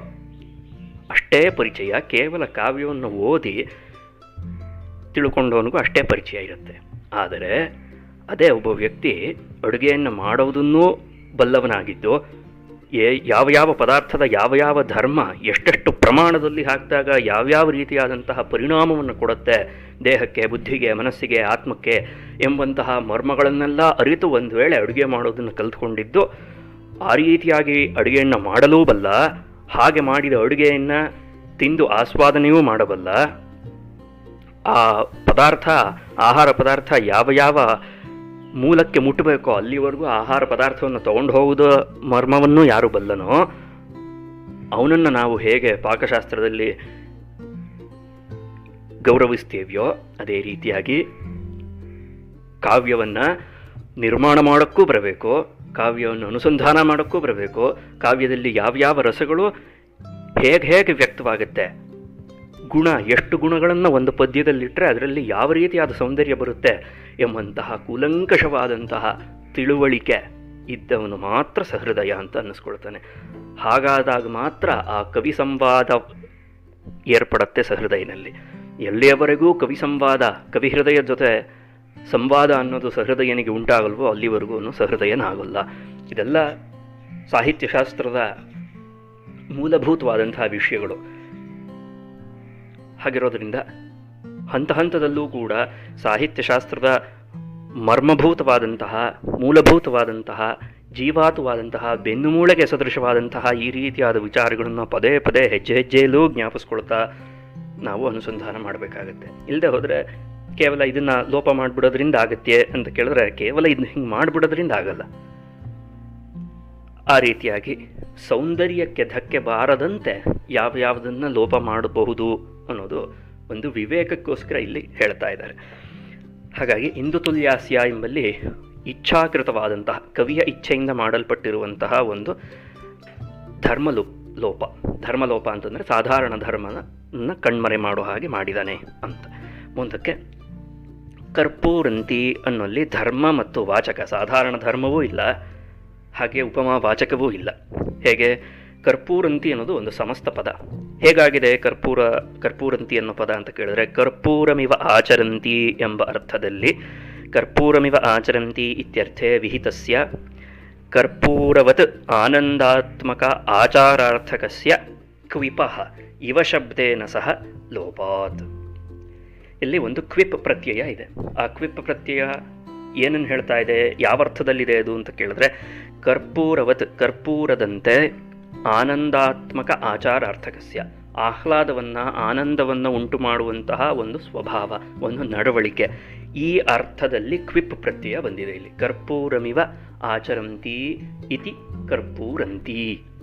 ಅಷ್ಟೇ ಪರಿಚಯ ಕೇವಲ ಕಾವ್ಯವನ್ನು ಓದಿ ತಿಳ್ಕೊಂಡವನಿಗೂ ಅಷ್ಟೇ ಪರಿಚಯ ಇರುತ್ತೆ. ಆದರೆ ಅದೇ ಒಬ್ಬ ವ್ಯಕ್ತಿ ಅಡುಗೆಯನ್ನು ಮಾಡೋದನ್ನೂ ಬಲ್ಲವನಾಗಿದ್ದು ಯಾವ ಯಾವ ಪದಾರ್ಥದ ಯಾವ ಯಾವ ಧರ್ಮ ಎಷ್ಟೆಷ್ಟು ಪ್ರಮಾಣದಲ್ಲಿ ಹಾಕಿದಾಗ ಯಾವ್ಯಾವ ರೀತಿಯಾದಂತಹ ಪರಿಣಾಮವನ್ನು ಕೊಡುತ್ತೆ ದೇಹಕ್ಕೆ, ಬುದ್ಧಿಗೆ, ಮನಸ್ಸಿಗೆ, ಆತ್ಮಕ್ಕೆ ಎಂಬಂತಹ ಮರ್ಮಗಳನ್ನೆಲ್ಲ ಅರಿತು ಒಂದು ವೇಳೆ ಅಡುಗೆ ಮಾಡೋದನ್ನು ಕಲಿತ್ಕೊಂಡಿದ್ದು ಆ ರೀತಿಯಾಗಿ ಅಡುಗೆಯನ್ನು ಮಾಡಲೂ ಬಲ್ಲ. ಹಾಗೆ ಮಾಡಿದ ಅಡುಗೆಯನ್ನು ತಿಂದು ಆಸ್ವಾದನೆಯೂ ಮಾಡಬಲ್ಲ. ಆ ಪದಾರ್ಥ, ಆಹಾರ ಪದಾರ್ಥ ಯಾವ ಯಾವ ಮೂಲಕ್ಕೆ ಮುಟ್ಟಬೇಕೋ ಅಲ್ಲಿವರೆಗೂ ಆಹಾರ ಪದಾರ್ಥವನ್ನು ತೊಗೊಂಡು ಹೋಗೋದು ಮರ್ಮವನ್ನು ಯಾರು ಬಲ್ಲನೋ ಅವನನ್ನು ನಾವು ಹೇಗೆ ಪಾಕಶಾಸ್ತ್ರದಲ್ಲಿ ಗೌರವಿಸ್ತೇವೆಯೋ ಅದೇ ರೀತಿಯಾಗಿ ಕಾವ್ಯವನ್ನು ನಿರ್ಮಾಣ ಮಾಡೋಕ್ಕೂ ಬರಬೇಕು, ಕಾವ್ಯವನ್ನು ಅನುಸಂಧಾನ ಮಾಡೋಕ್ಕೂ ಬರಬೇಕು. ಕಾವ್ಯದಲ್ಲಿ ಯಾವ್ಯಾವ ರಸಗಳು ಹೇಗೆ ಹೇಗೆ ವ್ಯಕ್ತವಾಗುತ್ತೆ, ಗುಣ ಎಷ್ಟು ಗುಣಗಳನ್ನು ಒಂದು ಪದ್ಯದಲ್ಲಿಟ್ಟರೆ ಅದರಲ್ಲಿ ಯಾವ ರೀತಿಯಾದ ಸೌಂದರ್ಯ ಬರುತ್ತೆ ಎಂಬಂತಹ ಕೂಲಂಕಷವಾದಂತಹ ತಿಳುವಳಿಕೆ ಇದ್ದವನು ಮಾತ್ರ ಸಹೃದಯ ಅಂತ ಅನ್ನಿಸ್ಕೊಳ್ತಾನೆ. ಹಾಗಾದಾಗ ಮಾತ್ರ ಆ ಕವಿ ಸಂವಾದ ಏರ್ಪಡುತ್ತೆ ಸಹೃದಯನಲ್ಲಿ. ಎಲ್ಲಿಯವರೆಗೂ ಕವಿ ಸಂವಾದ, ಕವಿ ಹೃದಯ ಜೊತೆ ಸಂವಾದ ಅನ್ನೋದು ಸಹೃದಯನಿಗೆ ಉಂಟಾಗಲ್ವೋ ಅಲ್ಲಿವರೆಗೂ ಸಹೃದಯನಾಗಲ್ಲ. ಇದೆಲ್ಲ ಸಾಹಿತ್ಯಶಾಸ್ತ್ರದ ಮೂಲಭೂತವಾದಂತಹ ವಿಷಯಗಳು. ಹಾಗಿರೋದ್ರಿಂದ ಹಂತ ಹಂತದಲ್ಲೂ ಕೂಡ ಸಾಹಿತ್ಯಶಾಸ್ತ್ರದ ಮರ್ಮಭೂತವಾದಂತಹ, ಮೂಲಭೂತವಾದಂತಹ, ಜೀವಾತವಾದಂತಹ, ಬೆನ್ನುಮೂಳೆಗೆ ಸದೃಶವಾದಂತಹ ಈ ರೀತಿಯಾದ ವಿಚಾರಗಳನ್ನು ಪದೇ ಪದೇ ಹೆಜ್ಜೆ ಹೆಜ್ಜೆಯಲ್ಲೂ ಜ್ಞಾಪಿಸ್ಕೊಳ್ತಾ ನಾವು ಅನುಸಂಧಾನ ಮಾಡಬೇಕಾಗತ್ತೆ. ಇಲ್ಲದೆ ಹೋದರೆ ಕೇವಲ ಇದನ್ನು ಲೋಪ ಮಾಡಿಬಿಡೋದ್ರಿಂದ ಆಗತ್ತೆ ಅಂತ ಕೇಳಿದ್ರೆ ಕೇವಲ ಇದನ್ನ ಹಿಂಗೆ ಮಾಡಿಬಿಡೋದ್ರಿಂದ ಆಗಲ್ಲ. ಆ ರೀತಿಯಾಗಿ ಸೌಂದರ್ಯಕ್ಕೆ ಧಕ್ಕೆ ಬಾರದಂತೆ ಯಾವುದನ್ನು ಲೋಪ ಮಾಡಬಹುದು ಅನ್ನೋದು ಒಂದು ವಿವೇಕಕ್ಕೋಸ್ಕರ ಇಲ್ಲಿ ಹೇಳ್ತಾ ಇದ್ದಾರೆ. ಹಾಗಾಗಿ ಇಂದು ತುಲ್ಯಾಸ್ಯ ಎಂಬಲ್ಲಿ ಇಚ್ಛಾಕೃತವಾದಂತಹ, ಕವಿಯ ಇಚ್ಛೆಯಿಂದ ಮಾಡಲ್ಪಟ್ಟಿರುವಂತಹ ಒಂದು ಧರ್ಮ ಲೋಪ. ಧರ್ಮಲೋಪ ಅಂತಂದರೆ ಸಾಧಾರಣ ಧರ್ಮನ ಕಣ್ಮರೆ ಮಾಡೋ ಹಾಗೆ ಮಾಡಿದ್ದಾನೆ ಅಂತ. ಮುಂದಕ್ಕೆ ಕರ್ಪೂರಂತಿ ಅನ್ನೋಲ್ಲಿ ಧರ್ಮ ಮತ್ತು ವಾಚಕ, ಸಾಧಾರಣ ಧರ್ಮವೂ ಇಲ್ಲ, ಹಾಗೆ ಉಪಮಾ ವಾಚಕವೂ ಇಲ್ಲ. ಹೇಗೆ? ಕರ್ಪೂರಂತಿ ಅನ್ನೋದು ಒಂದು ಸಮಸ್ತ ಪದ. ಹೇಗಾಗಿದೆ ಕರ್ಪೂರಂತಿ ಅನ್ನೋ ಪದ ಅಂತ ಕೇಳಿದ್ರೆ, ಕರ್ಪೂರಮಿವ ಆಚರಂತಿ ಎಂಬ ಅರ್ಥದಲ್ಲಿ ಕರ್ಪೂರಮಿವ ಆಚರಂತಿ ಇತ್ಯರ್ಥೆ ವಿಹಿತಸ್ಯ ಕರ್ಪೂರವತ್ ಆನಂದಾತ್ಮಕ ಆಚಾರಾರ್ಥಕಸ್ಯ ಕ್ವಿಪಃ ಇವ ಶಬ್ದೇನ ಸಹ ಲೋಪಾತ್. ಇಲ್ಲಿ ಒಂದು ಕ್ವಿಪ್ ಪ್ರತ್ಯಯ ಇದೆ. ಆ ಕ್ವಿಪ್ ಪ್ರತ್ಯಯ ಏನನ್ನು ಹೇಳ್ತಾ ಇದೆ, ಯಾವ ಅರ್ಥದಲ್ಲಿದೆ ಅದು ಅಂತ ಕೇಳಿದ್ರೆ, ಕರ್ಪೂರವತ್ ಕರ್ಪೂರದಂತೆ ಆನಂದಾತ್ಮಕ ಆಚಾರಾರ್ಥಕಸ್ಯ ಆಹ್ಲಾದವನ್ನು ಆನಂದವನ್ನು ಉಂಟು ಮಾಡುವಂತಹ ಒಂದು ಸ್ವಭಾವ, ಒಂದು ನಡವಳಿಕೆ, ಈ ಅರ್ಥದಲ್ಲಿ ಕ್ವಿಪ್ ಪ್ರತ್ಯಯ ಬಂದಿದೆ ಇಲ್ಲಿ. ಕರ್ಪೂರಮಿವ ಆಚರಂತಿ ಇತಿ ಕರ್ಪೂರಂತಿ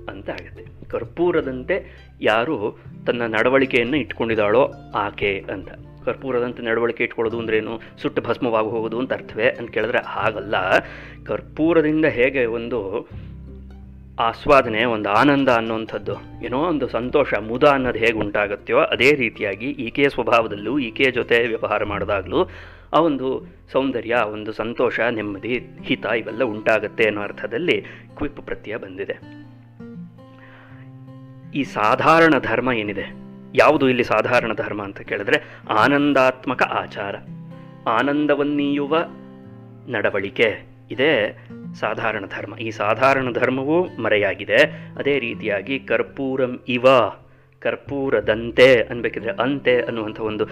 ಅಂತ ಆಗುತ್ತೆ. ಕರ್ಪೂರದಂತೆ ಯಾರು ತನ್ನ ನಡವಳಿಕೆಯನ್ನು ಇಟ್ಕೊಂಡಿದ್ದಾಳೋ ಆಕೆ ಅಂತ. ಕರ್ಪೂರದಂತೆ ನಡವಳಿಕೆ ಇಟ್ಕೊಳ್ಳೋದು ಅಂದ್ರೇನು? ಸುಟ್ಟು ಭಸ್ಮವಾಗಿ ಹೋಗೋದು ಅಂತ ಅರ್ಥವೇ ಅಂತ ಕೇಳಿದ್ರೆ ಹಾಗಲ್ಲ. ಕರ್ಪೂರದಿಂದ ಹೇಗೆ ಒಂದು ಆಸ್ವಾದನೆ, ಒಂದು ಆನಂದ ಅನ್ನುವಂಥದ್ದು, ಏನೋ ಒಂದು ಸಂತೋಷ, ಮುದ ಅನ್ನೋದು ಹೇಗೆ ಉಂಟಾಗುತ್ತೆಯೋ ಅದೇ ರೀತಿಯಾಗಿ ಈಕೆಯ ಸ್ವಭಾವದಲ್ಲೂ ಈಕೆಯ ಜೊತೆ ವ್ಯವಹಾರ ಮಾಡಿದಾಗಲೂ ಆ ಒಂದು ಸೌಂದರ್ಯ, ಒಂದು ಸಂತೋಷ, ನೆಮ್ಮದಿ, ಹಿತ ಇವೆಲ್ಲ ಉಂಟಾಗತ್ತೆ ಅನ್ನೋ ಅರ್ಥದಲ್ಲಿ ಕ್ವಿಪ್ ಪ್ರತ್ಯಯ ಬಂದಿದೆ. ಈ ಸಾಧಾರಣ ಧರ್ಮ ಏನಿದೆ, ಯಾವುದು ಇಲ್ಲಿ ಸಾಧಾರಣ ಧರ್ಮ ಅಂತ ಕೇಳಿದ್ರೆ ಆನಂದಾತ್ಮಕ ಆಚಾರ, ಆನಂದವನ್ನೀಯುವ ನಡವಳಿಕೆ ಇದೇ ಸಾಧಾರಣ ಧರ್ಮ. ಈ ಸಾಧಾರಣ ಧರ್ಮವೂ ಮರೆಯಾಗಿದೆ. ಅದೇ ರೀತಿಯಾಗಿ ಕರ್ಪೂರಂ ಇವ, ಕರ್ಪೂರದಂತೆ ಅನ್ಬೇಕಿದ್ರೆ ಅಂತೆ ಅನ್ನುವಂಥ ಒಂದು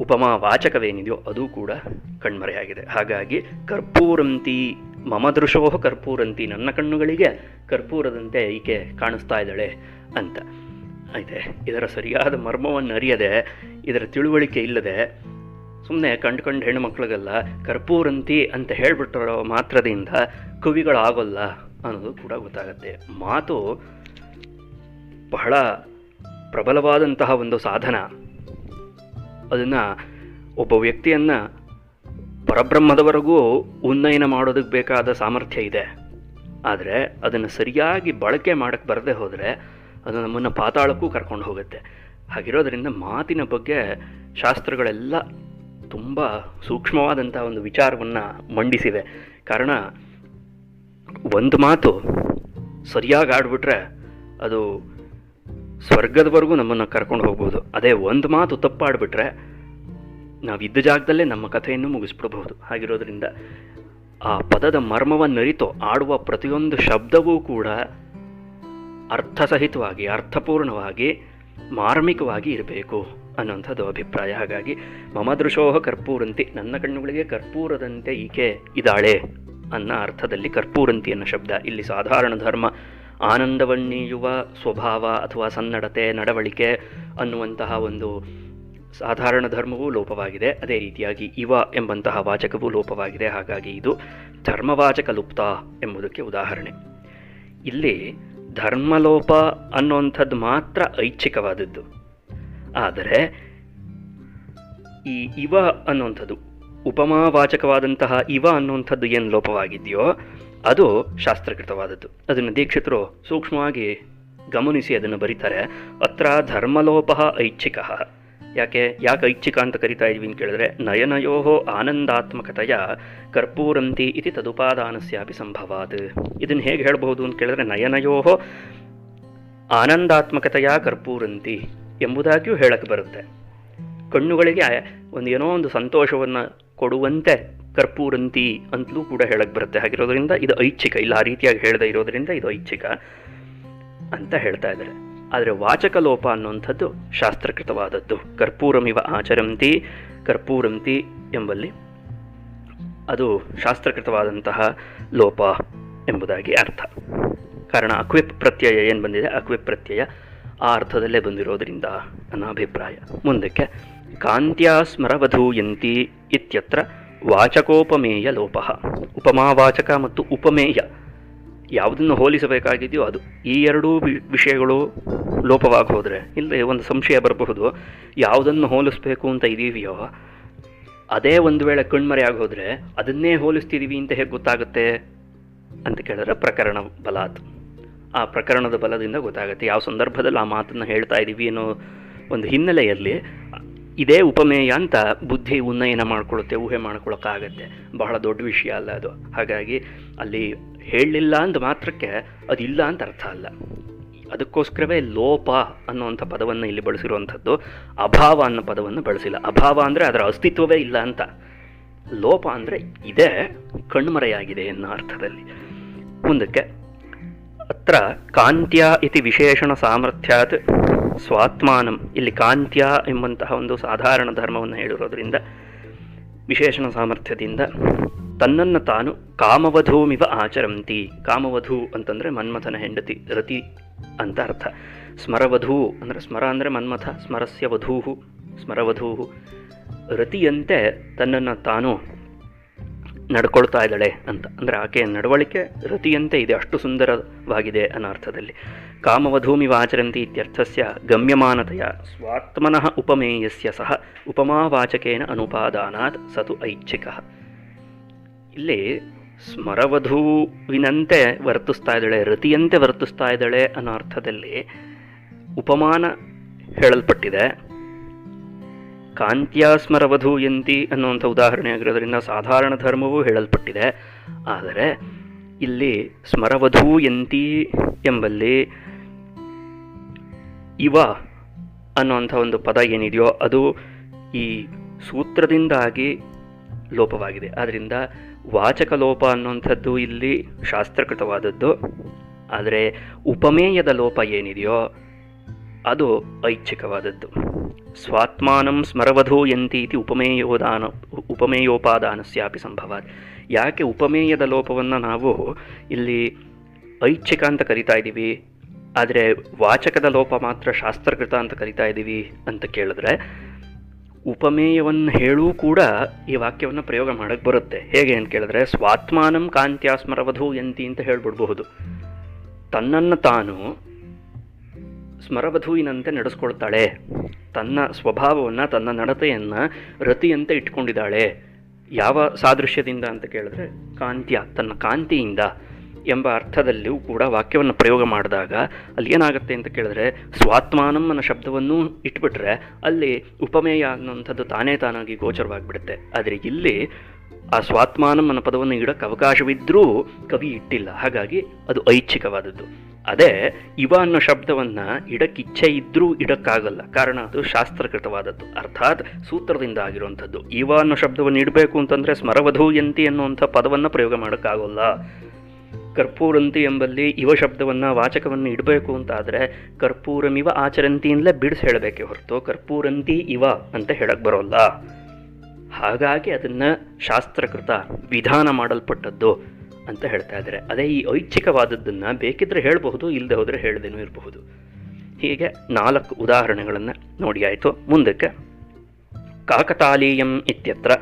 ಉಪಮಾ ವಾಚಕವೇನಿದೆಯೋ ಅದು ಕೂಡ ಕಣ್ಮರೆಯಾಗಿದೆ. ಹಾಗಾಗಿ ಕರ್ಪೂರಂತಿ ಮಮ ದೃಶೋ ಕರ್ಪೂರಂತಿ, ನನ್ನ ಕಣ್ಣುಗಳಿಗೆ ಕರ್ಪೂರದಂತೆ ಈಕೆ ಕಾಣಿಸ್ತಾ ಇದ್ದಾಳೆ ಅಂತ ಐತೆ. ಇದರ ಸರಿಯಾದ ಮರ್ಮವನ್ನು ಅರಿಯದೆ, ಇದರ ತಿಳುವಳಿಕೆ ಇಲ್ಲದೆ ಸುಮ್ಮನೆ ಕಂಡು ಹೆಣ್ಣು ಮಕ್ಕಳಿಗೆಲ್ಲ ಕರ್ಪೂರಂತಿ ಅಂತ ಹೇಳಿಬಿಟ್ಟಿರೋ ಮಾತ್ರದಿಂದ ಕವಿಗಳಾಗೋಲ್ಲ ಅನ್ನೋದು ಕೂಡ ಗೊತ್ತಾಗತ್ತೆ. ಮಾತು ಬಹಳ ಪ್ರಬಲವಾದಂತಹ ಒಂದು ಸಾಧನ. ಅದನ್ನು ಒಬ್ಬ ವ್ಯಕ್ತಿಯನ್ನು ಪರಬ್ರಹ್ಮದವರೆಗೂ ಉನ್ನಯನ ಮಾಡೋದಕ್ಕೆ ಬೇಕಾದ ಸಾಮರ್ಥ್ಯ ಇದೆ. ಆದರೆ ಅದನ್ನು ಸರಿಯಾಗಿ ಬಳಕೆ ಮಾಡೋಕ್ಕೆ ಬರದೇ ಹೋದರೆ ಅದು ನಮ್ಮನ್ನು ಪಾತಾಳಕ್ಕೂ ಕರ್ಕೊಂಡು ಹೋಗುತ್ತೆ. ಹಾಗಿರೋದ್ರಿಂದ ಮಾತಿನ ಬಗ್ಗೆ ಶಾಸ್ತ್ರಗಳೆಲ್ಲ ತುಂಬ ಸೂಕ್ಷ್ಮವಾದಂಥ ಒಂದು ವಿಚಾರವನ್ನು ಮಂಡಿಸಿವೆ. ಕಾರಣ, ಒಂದು ಮಾತು ಸರಿಯಾಗಿ ಆಡ್ಬಿಟ್ರೆ ಅದು ಸ್ವರ್ಗದವರೆಗೂ ನಮ್ಮನ್ನು ಕರ್ಕೊಂಡು ಹೋಗ್ಬೋದು. ಅದೇ ಒಂದು ಮಾತು ತಪ್ಪಾಡ್ಬಿಟ್ರೆ ನಾವು ಇದ್ದ ಜಾಗದಲ್ಲೇ ನಮ್ಮ ಕಥೆಯನ್ನು ಮುಗಿಸ್ಬಿಡ್ಬಹುದು. ಹಾಗಿರೋದ್ರಿಂದ ಆ ಪದದ ಮರ್ಮವನ್ನರಿತು ಆಡುವ ಪ್ರತಿಯೊಂದು ಶಬ್ದವೂ ಕೂಡ ಅರ್ಥಸಹಿತವಾಗಿ, ಅರ್ಥಪೂರ್ಣವಾಗಿ, ಮಾರ್ಮಿಕವಾಗಿ ಇರಬೇಕು ಅನ್ನೋಂಥದ್ದು ಅಭಿಪ್ರಾಯ. ಹಾಗಾಗಿ ಮಮ ದೃಶೋಹ ಕರ್ಪೂರಂತಿ, ನನ್ನ ಕಣ್ಣುಗಳಿಗೆ ಕರ್ಪೂರದಂತೆ ಈಕೆ ಇದ್ದಾಳೆ ಅನ್ನೋ ಅರ್ಥದಲ್ಲಿ ಕರ್ಪೂರಂತಿ ಅನ್ನೋ ಶಬ್ದ ಇಲ್ಲಿ ಸಾಧಾರಣ ಧರ್ಮ, ಆನಂದವನ್ನೀಯುವ ಸ್ವಭಾವ ಅಥವಾ ಸನ್ನಡತೆ, ನಡವಳಿಕೆ ಅನ್ನುವಂತಹ ಒಂದು ಸಾಧಾರಣ ಧರ್ಮವೂ ಲೋಪವಾಗಿದೆ. ಅದೇ ರೀತಿಯಾಗಿ ಇವ ಎಂಬಂತಹ ವಾಚಕವೂ ಲೋಪವಾಗಿದೆ. ಹಾಗಾಗಿ ಇದು ಧರ್ಮವಾಚಕ ಲುಪ್ತ ಎಂಬುದಕ್ಕೆ ಉದಾಹರಣೆ. ಇಲ್ಲಿ ಧರ್ಮಲೋಪ ಅನ್ನುವಂಥದ್ದು ಮಾತ್ರ ಐಚ್ಛಿಕವಾದದ್ದು. ಆದರೆ ಈ ಇವ ಅನ್ನುವಂಥದ್ದು, ಉಪಮಾವಾಚಕವಾದಂತಹ ಇವ ಅನ್ನುವಂಥದ್ದು ಏನು ಲೋಪವಾಗಿದೆಯೋ ಅದು ಶಾಸ್ತ್ರಕೃತವಾದದ್ದು. ಅದನ್ನು ದೀಕ್ಷಿತರು ಸೂಕ್ಷ್ಮವಾಗಿ ಗಮನಿಸಿ ಅದನ್ನು ಬರೀತಾರೆ. ಅತ್ರ ಧರ್ಮಲೋಪ ಐಚ್ಛಿಕ. ಯಾಕೆ ಐಚ್ಛಿಕ ಅಂತ ಕರಿತಾ ಇದ್ವಿ ಅಂತ ಕೇಳಿದ್ರೆ, ನಯನಯೋ ಆನಂದಾತ್ಮಕತೆಯ ಕರ್ಪೂರಂತಿ ಇತಿ ತದುಪಾದಾನಸ್ಯಾಪಿ ಸಂಭವಾತ್. ಇದನ್ನು ಹೇಗೆ ಹೇಳ್ಬಹುದು ಅಂತ ಕೇಳಿದ್ರೆ, ನಯನಯೋ ಆನಂದಾತ್ಮಕತೆಯ ಕರ್ಪೂರಂತಿ ಎಂಬುದಾಗಿಯೂ ಹೇಳಕ್ಕೆ ಬರುತ್ತೆ. ಕಣ್ಣುಗಳಿಗೆ ಏನೋ ಒಂದು ಸಂತೋಷವನ್ನು ಕೊಡುವಂತೆ ಕರ್ಪೂರಂತಿ ಅಂತಲೂ ಕೂಡ ಹೇಳಕ್ಕೆ ಬರುತ್ತೆ. ಹಾಗಿರೋದ್ರಿಂದ ಇದು ಐಚ್ಛಿಕ. ಇಲ್ಲ, ಆ ರೀತಿಯಾಗಿ ಹೇಳದೇ ಇರೋದ್ರಿಂದ ಇದು ಐಚ್ಛಿಕ ಅಂತ ಹೇಳ್ತಾ ಇದ್ದಾರೆ. ಆದರೆ ವಾಚಕ ಲೋಪ ಅನ್ನುವಂಥದ್ದು ಶಾಸ್ತ್ರಕೃತವಾದದ್ದು. ಕರ್ಪೂರಮಿವ ಆಚರಂತಿ, ಕರ್ಪೂರಂತಿ ಎಂಬಲ್ಲಿ ಅದು ಶಾಸ್ತ್ರಕೃತವಾದಂತಹ ಲೋಪ ಎಂಬುದಾಗಿ ಅರ್ಥ. ಕಾರಣ ಅಕ್ವಿಪ್ ಪ್ರತ್ಯಯ ಏನು ಬಂದಿದೆ, ಅಕ್ವಿಪ್ ಪ್ರತ್ಯಯ ಆ ಅರ್ಥದಲ್ಲೇ ಬಂದಿರೋದ್ರಿಂದ ನನ್ನ ಅಭಿಪ್ರಾಯ. ಮುಂದಕ್ಕೆ ಕಾಂತ್ಯಾ ಸ್ಮರವಧೂಯಂತಿ ಇತ್ಯತ್ರ ವಾಚಕೋಪಮೇಯ ಲೋಪ. ಉಪಮಾವಾಚಕ ಮತ್ತು ಉಪಮೇಯ ಯಾವುದನ್ನು ಹೋಲಿಸಬೇಕಾಗಿದೆಯೋ ಅದು, ಈ ಎರಡೂ ವಿಷಯಗಳು ಲೋಪವಾಗಿ ಹೋದರೆ ಇಲ್ಲದೆ ಒಂದು ಸಂಶಯ ಬರಬಹುದು. ಯಾವುದನ್ನು ಹೋಲಿಸ್ಬೇಕು ಅಂತ ಇದೀವಿಯೋ ಅದೇ ಒಂದು ವೇಳೆ ಕಣ್ಮರೆಯಾಗಿ ಹೋದರೆ ಅದನ್ನೇ ಹೋಲಿಸ್ತಿದ್ದೀವಿ ಅಂತ ಹೇಗೆ ಗೊತ್ತಾಗುತ್ತೆ ಅಂತ ಕೇಳಿದ್ರೆ ಪ್ರಕರಣ ಬಲಾತ್. ಆ ಪ್ರಕರಣದ ಬಲದಿಂದ ಗೊತ್ತಾಗುತ್ತೆ. ಯಾವ ಸಂದರ್ಭದಲ್ಲಿ ಆ ಮಾತನ್ನು ಹೇಳ್ತಾ ಇದ್ದೀವಿ ಅನ್ನೋ ಒಂದು ಹಿನ್ನೆಲೆಯಲ್ಲಿ ಇದೇ ಉಪಮೇಯ ಅಂತ ಬುದ್ಧಿ ಉನ್ನಯನ ಮಾಡ್ಕೊಳ್ಳುತ್ತೆ, ಊಹೆ ಮಾಡ್ಕೊಳ್ಳೋಕ್ಕಾಗತ್ತೆ. ಬಹಳ ದೊಡ್ಡ ವಿಷಯ ಅಲ್ಲ ಅದು. ಹಾಗಾಗಿ ಅಲ್ಲಿ ಹೇಳಲಿಲ್ಲ ಅಂದ ಮಾತ್ರಕ್ಕೆ ಅದಿಲ್ಲ ಅಂತ ಅರ್ಥ ಅಲ್ಲ. ಅದಕ್ಕೋಸ್ಕರವೇ ಲೋಪ ಅನ್ನುವಂಥ ಪದವನ್ನು ಇಲ್ಲಿ ಬಳಸಿರುವಂಥದ್ದು, ಅಭಾವ ಅನ್ನೋ ಪದವನ್ನು ಬಳಸಿಲ್ಲ. ಅಭಾವ ಅಂದರೆ ಅದರ ಅಸ್ತಿತ್ವವೇ ಇಲ್ಲ ಅಂತ, ಲೋಪ ಅಂದರೆ ಇದೇ, ಕಣ್ಮರೆಯಾಗಿದೆ ಅನ್ನೋ ಅರ್ಥದಲ್ಲಿ. ಮುಂದಕ್ಕೆ ಅತ್ರ ಕಾಂತ್ಯ ಇತಿ ವಿಶೇಷಣ ಸಾಮರ್ಥ್ಯಾತ್ ಸ್ವಾತ್ಮಾನಂ, ಇಲ್ಲಿ ಕಾಂತ್ಯ ಎಂಬಂತಹ ಒಂದು ಸಾಧಾರಣ ಧರ್ಮವನ್ನು ಹೇಳಿರೋದ್ರಿಂದ ವಿಶೇಷಣ ಸಾಮರ್ಥ್ಯದಿಂದ ತನ್ನನ್ನು ತಾನು ಕಾಮವಧೂಮಿವ ಆಚರಂತಿ. ಕಾಮವಧೂ ಅಂತಂದರೆ ಮನ್ಮಥನ ಹೆಂಡತಿ, ರತಿ ಅಂತ ಅರ್ಥ. ಸ್ಮರವಧೂ ಅಂದರೆ ಸ್ಮರ ಅಂದರೆ ಮನ್ಮಥ, ಸ್ಮರಸ್ಯ ವಧೂ ಸ್ಮರವಧೂ, ರತಿಯಂತೆ ತನ್ನನ್ನು ತಾನು ನಡ್ಕೊಳ್ತಾ ಇದ್ದಾಳೆ ಅಂತ. ಅಂದರೆ ಆಕೆಯ ನಡವಳಿಕೆ ರತಿಯಂತೆ ಇದೆ, ಅಷ್ಟು ಸುಂದರವಾಗಿದೆ ಅನ್ನೋ ಅರ್ಥದಲ್ಲಿ. ಕಾಮವಧೂಮಿವ ಆಚರಂತಿ ಇತ್ಯರ್ಥಸ್ಯ ಗಮ್ಯಮಾನತೆಯ ಸ್ವಾತ್ಮನಃ ಉಪಮೇಯಸ್ಯ ಸಹ ಉಪಮಾವಾಚಕೇನ ಅನುಪಾದಾನಾತ್ ಸತು ಐಚ್ಛಿಕಃ. ಇಲ್ಲಿ ಸ್ಮರವಧೂವಿನಂತೆ ವರ್ತಿಸ್ತಾ ಇದ್ದಾಳೆ, ರತಿಯಂತೆ ವರ್ತಿಸ್ತಾ ಇದ್ದಾಳೆ ಅನ್ನೋ ಅರ್ಥದಲ್ಲಿ ಉಪಮಾನ ಹೇಳಲ್ಪಟ್ಟಿದೆ. ಕಾಂತ್ಯ ಸ್ಮರವಧೂಯಂತಿ ಅನ್ನುವಂಥ ಉದಾಹರಣೆ ಆಗಿರೋದ್ರಿಂದ ಸಾಧಾರಣ ಧರ್ಮವೂ ಹೇಳಲ್ಪಟ್ಟಿದೆ. ಆದರೆ ಇಲ್ಲಿ ಸ್ಮರವಧೂಯಂತಿ ಎಂಬಲ್ಲಿ ಇವ ಅನ್ನುವಂಥ ಒಂದು ಪದ ಏನಿದೆಯೋ ಅದು ಈ ಸೂತ್ರದಿಂದಾಗಿ ಲೋಪವಾಗಿದೆ. ಆದ್ದರಿಂದ ವಾಚಕ ಲೋಪ ಅನ್ನುವಂಥದ್ದು ಇಲ್ಲಿ ಶಾಸ್ತ್ರಕೃತವಾದದ್ದು. ಆದರೆ ಉಪಮೇಯದ ಲೋಪ ಏನಿದೆಯೋ ಅದು ಐಚ್ಛಿಕವಾದದ್ದು. ಸ್ವಾತ್ಮಾನಂ ಸ್ಮರವಧೂಯಂತಿ ಇತಿ ಉಪಮೇಯೋಪಾದಾನಸ್ಯಾಪಿ ಸಂಭವಾತ್. ಯಾಕೆ ಉಪಮೇಯದ ಲೋಪವನ್ನು ನಾವು ಇಲ್ಲಿ ಐಚ್ಛಿಕ ಅಂತ ಕರಿತಾ ಇದ್ದೀವಿ, ಆದರೆ ವಾಚಕದ ಲೋಪ ಮಾತ್ರ ಶಾಸ್ತ್ರಕೃತ ಅಂತ ಕರಿತಾ ಇದ್ದೀವಿ ಅಂತ ಕೇಳಿದ್ರೆ, ಉಪಮೇಯವನ್ನು ಹೇಳೂ ಕೂಡ ಈ ವಾಕ್ಯವನ್ನು ಪ್ರಯೋಗ ಮಾಡೋಕ್ಕೆ ಬರುತ್ತೆ. ಹೇಗೆ ಅಂತ ಕೇಳಿದ್ರೆ, ಸ್ವಾತ್ಮಾನಂ ಕಾಂತ್ಯ ಸ್ಮರವಧೂಯಂತಿ ಅಂತ ಹೇಳ್ಬಿಡ್ಬಹುದು. ತನ್ನನ್ನು ತಾನು ಸ್ಮರವಧುವಿನಂತೆ ನಡೆಸ್ಕೊಳ್ತಾಳೆ, ತನ್ನ ಸ್ವಭಾವವನ್ನು, ತನ್ನ ನಡತೆಯನ್ನು ರತಿಯಂತೆ ಇಟ್ಕೊಂಡಿದ್ದಾಳೆ. ಯಾವ ಸಾದೃಶ್ಯದಿಂದ ಅಂತ ಕೇಳಿದ್ರೆ, ಕಾಂತ್ಯ, ತನ್ನ ಕಾಂತಿಯಿಂದ ಎಂಬ ಅರ್ಥದಲ್ಲಿಯೂ ಕೂಡ ವಾಕ್ಯವನ್ನು ಪ್ರಯೋಗ ಮಾಡಿದಾಗ ಅಲ್ಲಿ ಏನಾಗುತ್ತೆ ಅಂತ ಕೇಳಿದ್ರೆ, ಸ್ವಾತ್ಮಾನಂ ಅನ್ನೋ ಶಬ್ದವನ್ನು ಇಟ್ಬಿಟ್ರೆ ಅಲ್ಲಿ ಉಪಮೇಯ ಅನ್ನುವಂಥದ್ದು ತಾನೇ ತಾನಾಗಿ ಗೋಚರವಾಗಿಬಿಡುತ್ತೆ. ಆದರೆ ಇಲ್ಲಿ ಆ ಸ್ವಾತ್ಮಾನಂ ಅನ್ನೋ ಪದವನ್ನು ಇಡಕ್ಕೆ ಅವಕಾಶವಿದ್ದರೂ ಕವಿ ಇಟ್ಟಿಲ್ಲ, ಹಾಗಾಗಿ ಅದು ಐಚ್ಛಿಕವಾದದ್ದು. ಅದೇ ಇವ ಅನ್ನೋ ಶಬ್ದವನ್ನು ಇಡಕ್ಕಿಚ್ಛೆ ಇದ್ದರೂ ಇಡಕ್ಕಾಗಲ್ಲ, ಕಾರಣ ಅದು ಶಾಸ್ತ್ರಕೃತವಾದದ್ದು, ಅರ್ಥಾತ್ ಸೂತ್ರದಿಂದ ಆಗಿರುವಂಥದ್ದು. ಇವ ಅನ್ನೋ ಶಬ್ದವನ್ನು ಇಡಬೇಕು ಅಂತಂದರೆ ಸ್ಮರವಧೂಯಂತಿ ಅನ್ನುವಂಥ ಪದವನ್ನು ಪ್ರಯೋಗ ಮಾಡೋಕ್ಕಾಗಲ್ಲ. ಕರ್ಪೂರಂತಿ ಎಂಬಲ್ಲಿ ಇವ ಶಬ್ದವನ್ನು, ವಾಚಕವನ್ನು ಇಡಬೇಕು ಅಂತಾದರೆ ಕರ್ಪೂರಮಿವ ಆಚರಂತಿಯಿಂದಲೇ ಬಿಡಿಸಿ ಹೇಳಬೇಕೆ ಹೊರತು ಕರ್ಪೂರಂತಿ ಇವ ಅಂತ ಹೇಳಕ್ಕೆ ಬರೋಲ್ಲ. ಹಾಗಾಗಿ ಅದನ್ನು ಶಾಸ್ತ್ರಕೃತ, ವಿಧಾನ ಮಾಡಲ್ಪಟ್ಟದ್ದು ಅಂತ ಹೇಳ್ತಾ ಇದ್ದಾರೆ. ಅದೇ ಈ ಐಚ್ಛಿಕವಾದದ್ದನ್ನು ಬೇಕಿದ್ರೆ ಹೇಳಬಹುದು, ಇಲ್ಲದೆ ಹೋದರೆ ಹೇಳದೇನೂ ಇರಬಹುದು. ಹೀಗೆ 4 ಉದಾಹರಣೆಗಳನ್ನು ನೋಡಿ ಆಯಿತು. ಮುಂದಕ್ಕೆ ಕಾಕತಾಲೀಯಂ ಇತ್ಯತ್ರ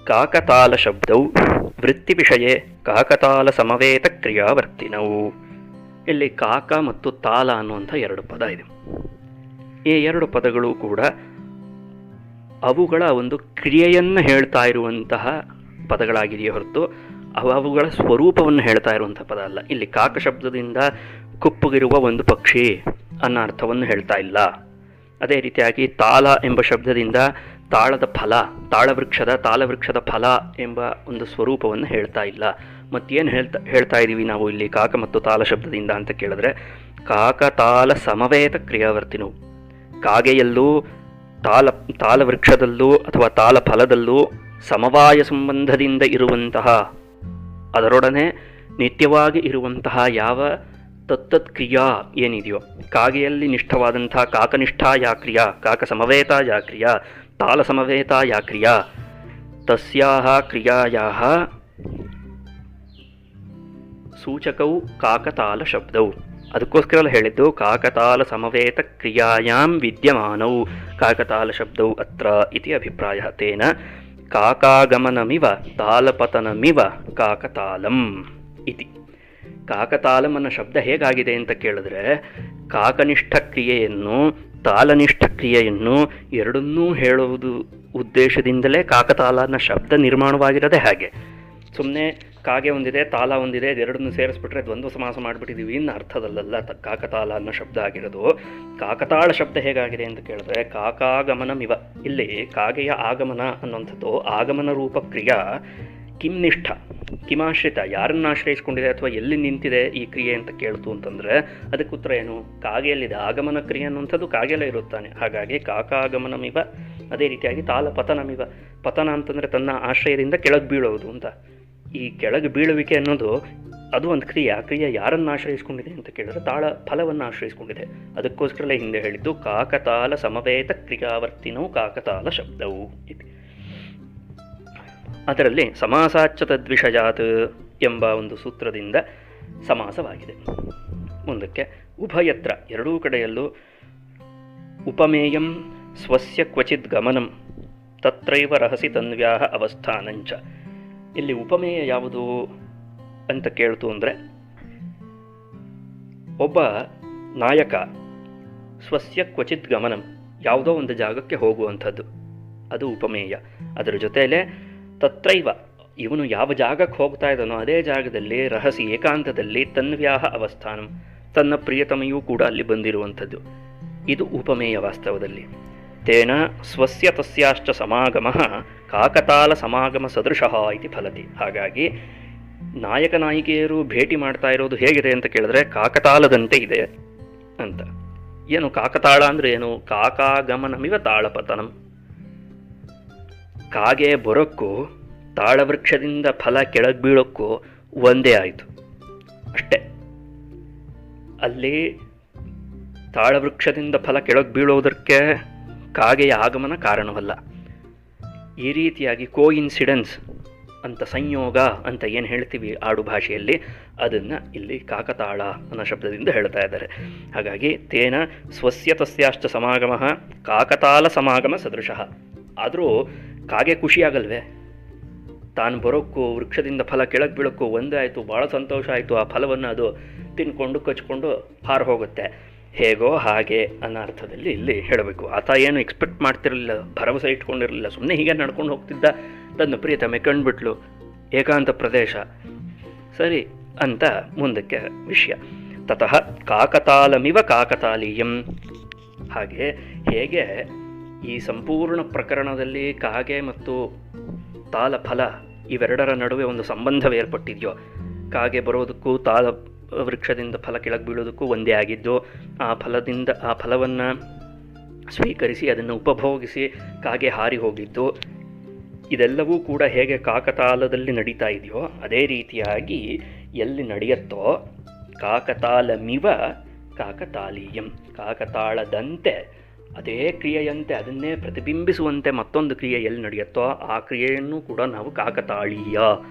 ಕಾಕತಾಲ ಶಬ್ದವು ವೃತ್ತಿ ವಿಷಯೇ ಕಾಕತಾಲ ಸಮವೇತ ಕ್ರಿಯಾವರ್ತಿನವು. ಇಲ್ಲಿ ಕಾಕ ಮತ್ತು ತಾಲ ಅನ್ನುವಂಥ 2 ಪದ ಇದೆ. ಈ 2 ಪದಗಳು ಕೂಡ ಅವುಗಳ ಒಂದು ಕ್ರಿಯೆಯನ್ನು ಹೇಳ್ತಾ ಇರುವಂತಹ ಪದಗಳಾಗಿದೆಯೇ ಹೊರತು ಅವುಗಳ ಸ್ವರೂಪವನ್ನು ಹೇಳ್ತಾ ಇರುವಂಥ ಪದ ಅಲ್ಲ. ಇಲ್ಲಿ ಕಾಕ ಶಬ್ದದಿಂದ ಕುಪ್ಪುಗಿರುವ ಒಂದು ಪಕ್ಷಿ ಅನ್ನೋ ಅರ್ಥವನ್ನು ಹೇಳ್ತಾ ಇಲ್ಲ. ಅದೇ ರೀತಿಯಾಗಿ ತಾಲ ಎಂಬ ಶಬ್ದದಿಂದ ತಾಳದ ಫಲ, ತಾಳವೃಕ್ಷದ ಫಲ ಎಂಬ ಒಂದು ಸ್ವರೂಪವನ್ನು ಹೇಳ್ತಾ ಇಲ್ಲ. ಮತ್ತೇನು ಹೇಳ್ತಾ ಇದ್ದೀವಿ ನಾವು ಇಲ್ಲಿ ಕಾಕ ಮತ್ತು ತಾಲ ಶಬ್ದದಿಂದ ಅಂತ ಕೇಳಿದ್ರೆ, ಕಾಕ ತಾಲ ಸಮವೇತ ಕ್ರಿಯಾವರ್ತಿನು. ಕಾಗೆಯಲ್ಲೂ ತಾಲವೃಕ್ಷದಲ್ಲೂ ಅಥವಾ ತಾಲ ಫಲದಲ್ಲೂ ಸಮವಾಯ ಸಂಬಂಧದಿಂದ ಇರುವಂತಹ, ಅದರೊಡನೆ ನಿತ್ಯವಾಗಿ ಇರುವಂತಹ ಯಾವ ತತ್ತತ್ ಕ್ರಿಯಾ ಏನಿದೆಯೋ, ಕಾಗೆಯಲ್ಲಿ ನಿಷ್ಠವಾದಂತಹ ಕಾಕನಿಷ್ಠ ಯಾ ಕ್ರಿಯಾ, ಕಾಕ ಸಮವೇತ ಯಾ ಕ್ರಿಯಾ, ತಾಲ ಸಮವೇತ ಯಾ ಕ್ರಿಯಾ, ತಸ್ಯಾಹ ಕ್ರಿಯಾಯಾಹ ಸೂಚಕವು ಕಾಕತಾಲ ಶಬ್ದವು. ಅದಕ್ಕೋಸ್ಕರ ಹೇಳಿದ್ದು ಕಾಕತಾಲ ಸಮವೇತ ಕ್ರಿಯಾಯಾಂ ವಿದ್ಯಮಾನವು ಕಾಕತಾಲ ಶಬ್ದವು ಅತ್ರ ಇತಿ ಅಭಿಪ್ರಾಯ. ತೇನ ಕಾಕಾಗಮನಮಿವ ತಾಲಪತನಮಿವ ಕಾಕತಾಲಂ ಇತಿ. ಕಾಕತಾಲಂ ಅನ್ನೋ ಶಬ್ದ ಹೇಗಾಗಿದೆ ಅಂತ ಕೇಳಿದ್ರೆ, ಕಾಕನಿಷ್ಠ ಕ್ರಿಯೆಯನ್ನು ತಾಲನಿಷ್ಠ ಕ್ರಿಯೆಯನ್ನು ಎರಡನ್ನೂ ಹೇಳುವುದು ಉದ್ದೇಶದಿಂದಲೇ ಕಾಕತಾಲ ಅನ್ನೋ ಶಬ್ದ ನಿರ್ಮಾಣವಾಗಿರೋದೇ ಹಾಗೆ. ಸುಮ್ಮನೆ ಕಾಗೆ ಒಂದಿದೆ, ತಾಲ ಒಂದಿದೆ, ಇದೆರಡನ್ನು ಸೇರಿಸ್ಬಿಟ್ರೆ ದ್ವಂದ್ವ ಸಮಾಸ ಮಾಡಿಬಿಟ್ಟಿದ್ದೀವಿ ಇನ್ನು ಅರ್ಥದಲ್ಲ ಕಾಕತಾಲ ಅನ್ನೋ ಶಬ್ದ ಆಗಿರೋದು. ಕಾಕತಾಳ ಶಬ್ದ ಹೇಗಾಗಿದೆ ಅಂತ ಕೇಳಿದ್ರೆ ಕಾಕಾಗಮನಮಿವ. ಇಲ್ಲಿ ಕಾಗೆಯ ಆಗಮನ ಅನ್ನುವಂಥದ್ದು ಆಗಮನ ರೂಪ ಕ್ರಿಯಾ ಕಿಮ್ನಿಷ್ಠ, ಕಿಮಾಶ್ರಿತ, ಯಾರನ್ನು ಆಶ್ರಯಿಸ್ಕೊಂಡಿದೆ ಅಥವಾ ಎಲ್ಲಿ ನಿಂತಿದೆ ಈ ಕ್ರಿಯೆ ಅಂತ ಕೇಳ್ತು ಅಂತಂದರೆ ಅದಕ್ಕೆ ಉತ್ತರ ಏನು? ಕಾಗೆಯಲ್ಲಿದೆ. ಆಗಮನ ಕ್ರಿಯೆ ಅನ್ನುವಂಥದ್ದು ಕಾಗೆಯಲ್ಲೇ ಇರುತ್ತಾನೆ. ಹಾಗಾಗಿ ಕಾಕಾಗಮನಮಿವ. ಅದೇ ರೀತಿಯಾಗಿ ತಾಲ ಪತನಮಿವ. ಪತನ ಅಂತಂದರೆ ತನ್ನ ಆಶ್ರಯದಿಂದ ಕೆಳಗೆ ಬೀಳೋದು ಅಂತ. ಈ ಕೆಳಗೆ ಬೀಳುವಿಕೆ ಅನ್ನೋದು ಅದು ಒಂದು ಕ್ರಿಯೆ. ಆ ಕ್ರಿಯೆ ಯಾರನ್ನು ಆಶ್ರಯಿಸ್ಕೊಂಡಿದೆ ಅಂತ ಕೇಳಿದ್ರೆ ತಾಳ ಫಲವನ್ನು ಆಶ್ರಯಿಸ್ಕೊಂಡಿದೆ. ಅದಕ್ಕೋಸ್ಕರಲೇ ಹಿಂದೆ ಹೇಳಿದ್ದು ಕಾಕತಾಲ ಸಮವೇತ ಕ್ರಿಯಾವರ್ತಿನೋ ಕಾಕತಾಲ ಶಬ್ದವು ಇದೆ. ಅದರಲ್ಲಿ ಸಮಾಸಾಚ್ಚ ತದ್ವಿಷಯಾತ್ ಎಂಬ ಒಂದು ಸೂತ್ರದಿಂದ ಸಮಾಸವಾಗಿದೆ. ಮುಂದಕ್ಕೆ ಉಭಯತ್ರ, ಎರಡೂ ಕಡೆಯಲ್ಲೂ ಉಪಮೇಯಂ ಸ್ವಸ್ಯ ಕ್ವಚಿತ್ ಗಮನಂ ತತ್ರೈವ ರಹಸಿ ತನ್ವ್ಯಾಹ ಅವಸ್ಥಾನಂಚ. ಇಲ್ಲಿ ಉಪಮೇಯ ಯಾವುದು ಅಂತ ಕೇಳ್ತು ಅಂದರೆ ಒಬ್ಬ ನಾಯಕ ಸ್ವಸ್ಯ ಕ್ವಚಿತ್ ಗಮನಂ, ಯಾವುದೋ ಒಂದು ಜಾಗಕ್ಕೆ ಹೋಗುವಂಥದ್ದು, ಅದು ಉಪಮೇಯ. ಅದರ ಜೊತೆಯಲ್ಲೇ ತತ್ರೈವ, ಇವನು ಯಾವ ಜಾಗಕ್ಕೆ ಹೋಗ್ತಾ ಇದ್ದಾನೋ ಅದೇ ಜಾಗದಲ್ಲಿ ರಹಸಿ ಏಕಾಂತದಲ್ಲಿ ತನ್ವ್ಯಾಹ ಅವಸ್ಥಾನಂ, ತನ್ನ ಪ್ರಿಯತಮೆಯೂ ಕೂಡ ಅಲ್ಲಿ ಬಂದಿರುವಂಥದ್ದು, ಇದು ಉಪಮೇಯ ವಾಸ್ತವದಲ್ಲಿ. ತೇನ ಸ್ವಸ್ಯ ತಸ್ಯಾಶ್ಚ ಸಮಾಗಮಃ ಕಾಕತಾಲ ಸಮಾಗಮ ಸದೃಶಃ ಇತಿ ಫಲತಿ. ಹಾಗಾಗಿ ನಾಯಕ ನಾಯಿಕೆಯರು ಭೇಟಿ ಮಾಡ್ತಾ ಇರೋದು ಹೇಗಿದೆ ಅಂತ ಕೇಳಿದ್ರೆ ಕಾಕತಾಲದಂತೆ ಇದೆ ಅಂತ. ಏನು ಕಾಕತಾಳ ಅಂದರೆ ಏನು? ಕಾಕಾಗಮನಮಿವ ತಾಳಪತನಂ. ಕಾಗೆ ಬರೋಕ್ಕೂ ತಾಳವೃಕ್ಷದಿಂದ ಫಲ ಕೆಳಗೆ ಬೀಳೋಕ್ಕೂ ಒಂದೇ ಆಯಿತು ಅಷ್ಟೇ. ಅಲ್ಲಿ ತಾಳವೃಕ್ಷದಿಂದ ಫಲ ಕೆಳಗೆ ಬೀಳೋದಕ್ಕೆ ಕಾಗೆಯ ಆಗಮನ ಕಾರಣವಲ್ಲ. ಈ ರೀತಿಯಾಗಿ ಕೋಇನ್ಸಿಡೆನ್ಸ್ ಅಂತ, ಸಂಯೋಗ ಅಂತ ಏನು ಹೇಳ್ತೀವಿ ಆಡು ಭಾಷೆಯಲ್ಲಿ, ಅದನ್ನು ಇಲ್ಲಿ ಕಾಕತಾಳ ಅನ್ನೋ ಶಬ್ದದಿಂದ ಹೇಳ್ತಾ ಇದ್ದಾರೆ. ಹಾಗಾಗಿ ತೇನ ಸ್ವಸ್ಯ ತಸ್ಯಾಶ್ಚ ಸಮಾಗಮ ಕಾಕತಾಲ ಸಮಾಗಮ ಸದೃಶಃ. ಆದರೂ ಕಾಗೆ ಖುಷಿಯಾಗಲ್ವೇ? ತಾನು ಬರೋಕ್ಕೂ ವೃಕ್ಷದಿಂದ ಫಲ ಕೆಳಗೆ ಬೀಳೋಕ್ಕೂ ಒಂದೇ ಆಯಿತು, ಭಾಳ ಸಂತೋಷ ಆಯಿತು. ಆ ಫಲವನ್ನು ಅದು ತಿನ್ಕೊಂಡು ಕಚ್ಕೊಂಡು ಹಾರು ಹೋಗುತ್ತೆ. ಹೇಗೋ ಹಾಗೆ ಅನ್ನೋ ಅರ್ಥದಲ್ಲಿ ಇಲ್ಲಿ ಹೇಳಬೇಕು. ಆತ ಏನು ಎಕ್ಸ್ಪೆಕ್ಟ್ ಮಾಡ್ತಿರಲಿಲ್ಲ, ಭರವಸೆ ಇಟ್ಕೊಂಡಿರಲಿಲ್ಲ, ಸುಮ್ಮನೆ ಹೀಗೆ ನಡ್ಕೊಂಡು ಹೋಗ್ತಿದ್ದ. ತನ್ನ ಪ್ರಿಯತಮೆ ಕಂಡುಬಿಟ್ಲು, ಏಕಾಂತ ಪ್ರದೇಶ, ಸರಿ ಅಂತ ಮುಂದಕ್ಕೆ ವಿಷಯ. ತತಃ ಕಾಕತಾಲಮಿವ ಕಾಕತಾಲೀಯಂ. ಹಾಗೆ ಹೇಗೆ ಈ ಸಂಪೂರ್ಣ ಪ್ರಕರಣದಲ್ಲಿ ಕಾಗೆ ಮತ್ತು ತಾಲ ಫಲ ಇವೆರಡರ ನಡುವೆ ಒಂದು ಸಂಬಂಧವೇ ಏರ್ಪಟ್ಟಿದೆಯೋ, ಕಾಗೆ ಬರೋದಕ್ಕೂ ತಾಲ ವೃಕ್ಷದಿಂದ ಫಲ ಕೆಳಗೆ ಬೀಳೋದಕ್ಕೂ ಒಂದೇ ಆಗಿದ್ದು, ಆ ಫಲವನ್ನು ಸ್ವೀಕರಿಸಿ ಅದನ್ನು ಉಪಭೋಗಿಸಿ ಕಾಗೆ ಹಾರಿ ಹೋಗಿದ್ದು, ಇದೆಲ್ಲವೂ ಕೂಡ ಹೇಗೆ ಕಾಕತಾಲದಲ್ಲಿ ನಡೀತಾ ಇದೆಯೋ ಅದೇ ರೀತಿಯಾಗಿ ಎಲ್ಲಿ ನಡೆಯುತ್ತೋ ಕಾಕತಾಲಮಿವ ಕಾಕತಾಲೀಯಂ. ಕಾಕತಾಳದಂತೆ, ಅದೇ ಕ್ರಿಯೆಯಂತೆ, ಅದನ್ನೇ ಪ್ರತಿಬಿಂಬಿಸುವಂತೆ ಮತ್ತೊಂದು ಕ್ರಿಯೆ ಎಲ್ಲಿ ನಡೆಯುತ್ತೋ ಆ ಕ್ರಿಯೆಯನ್ನು ಕೂಡ ನಾವು ಕಾಕತಾಳೀಯ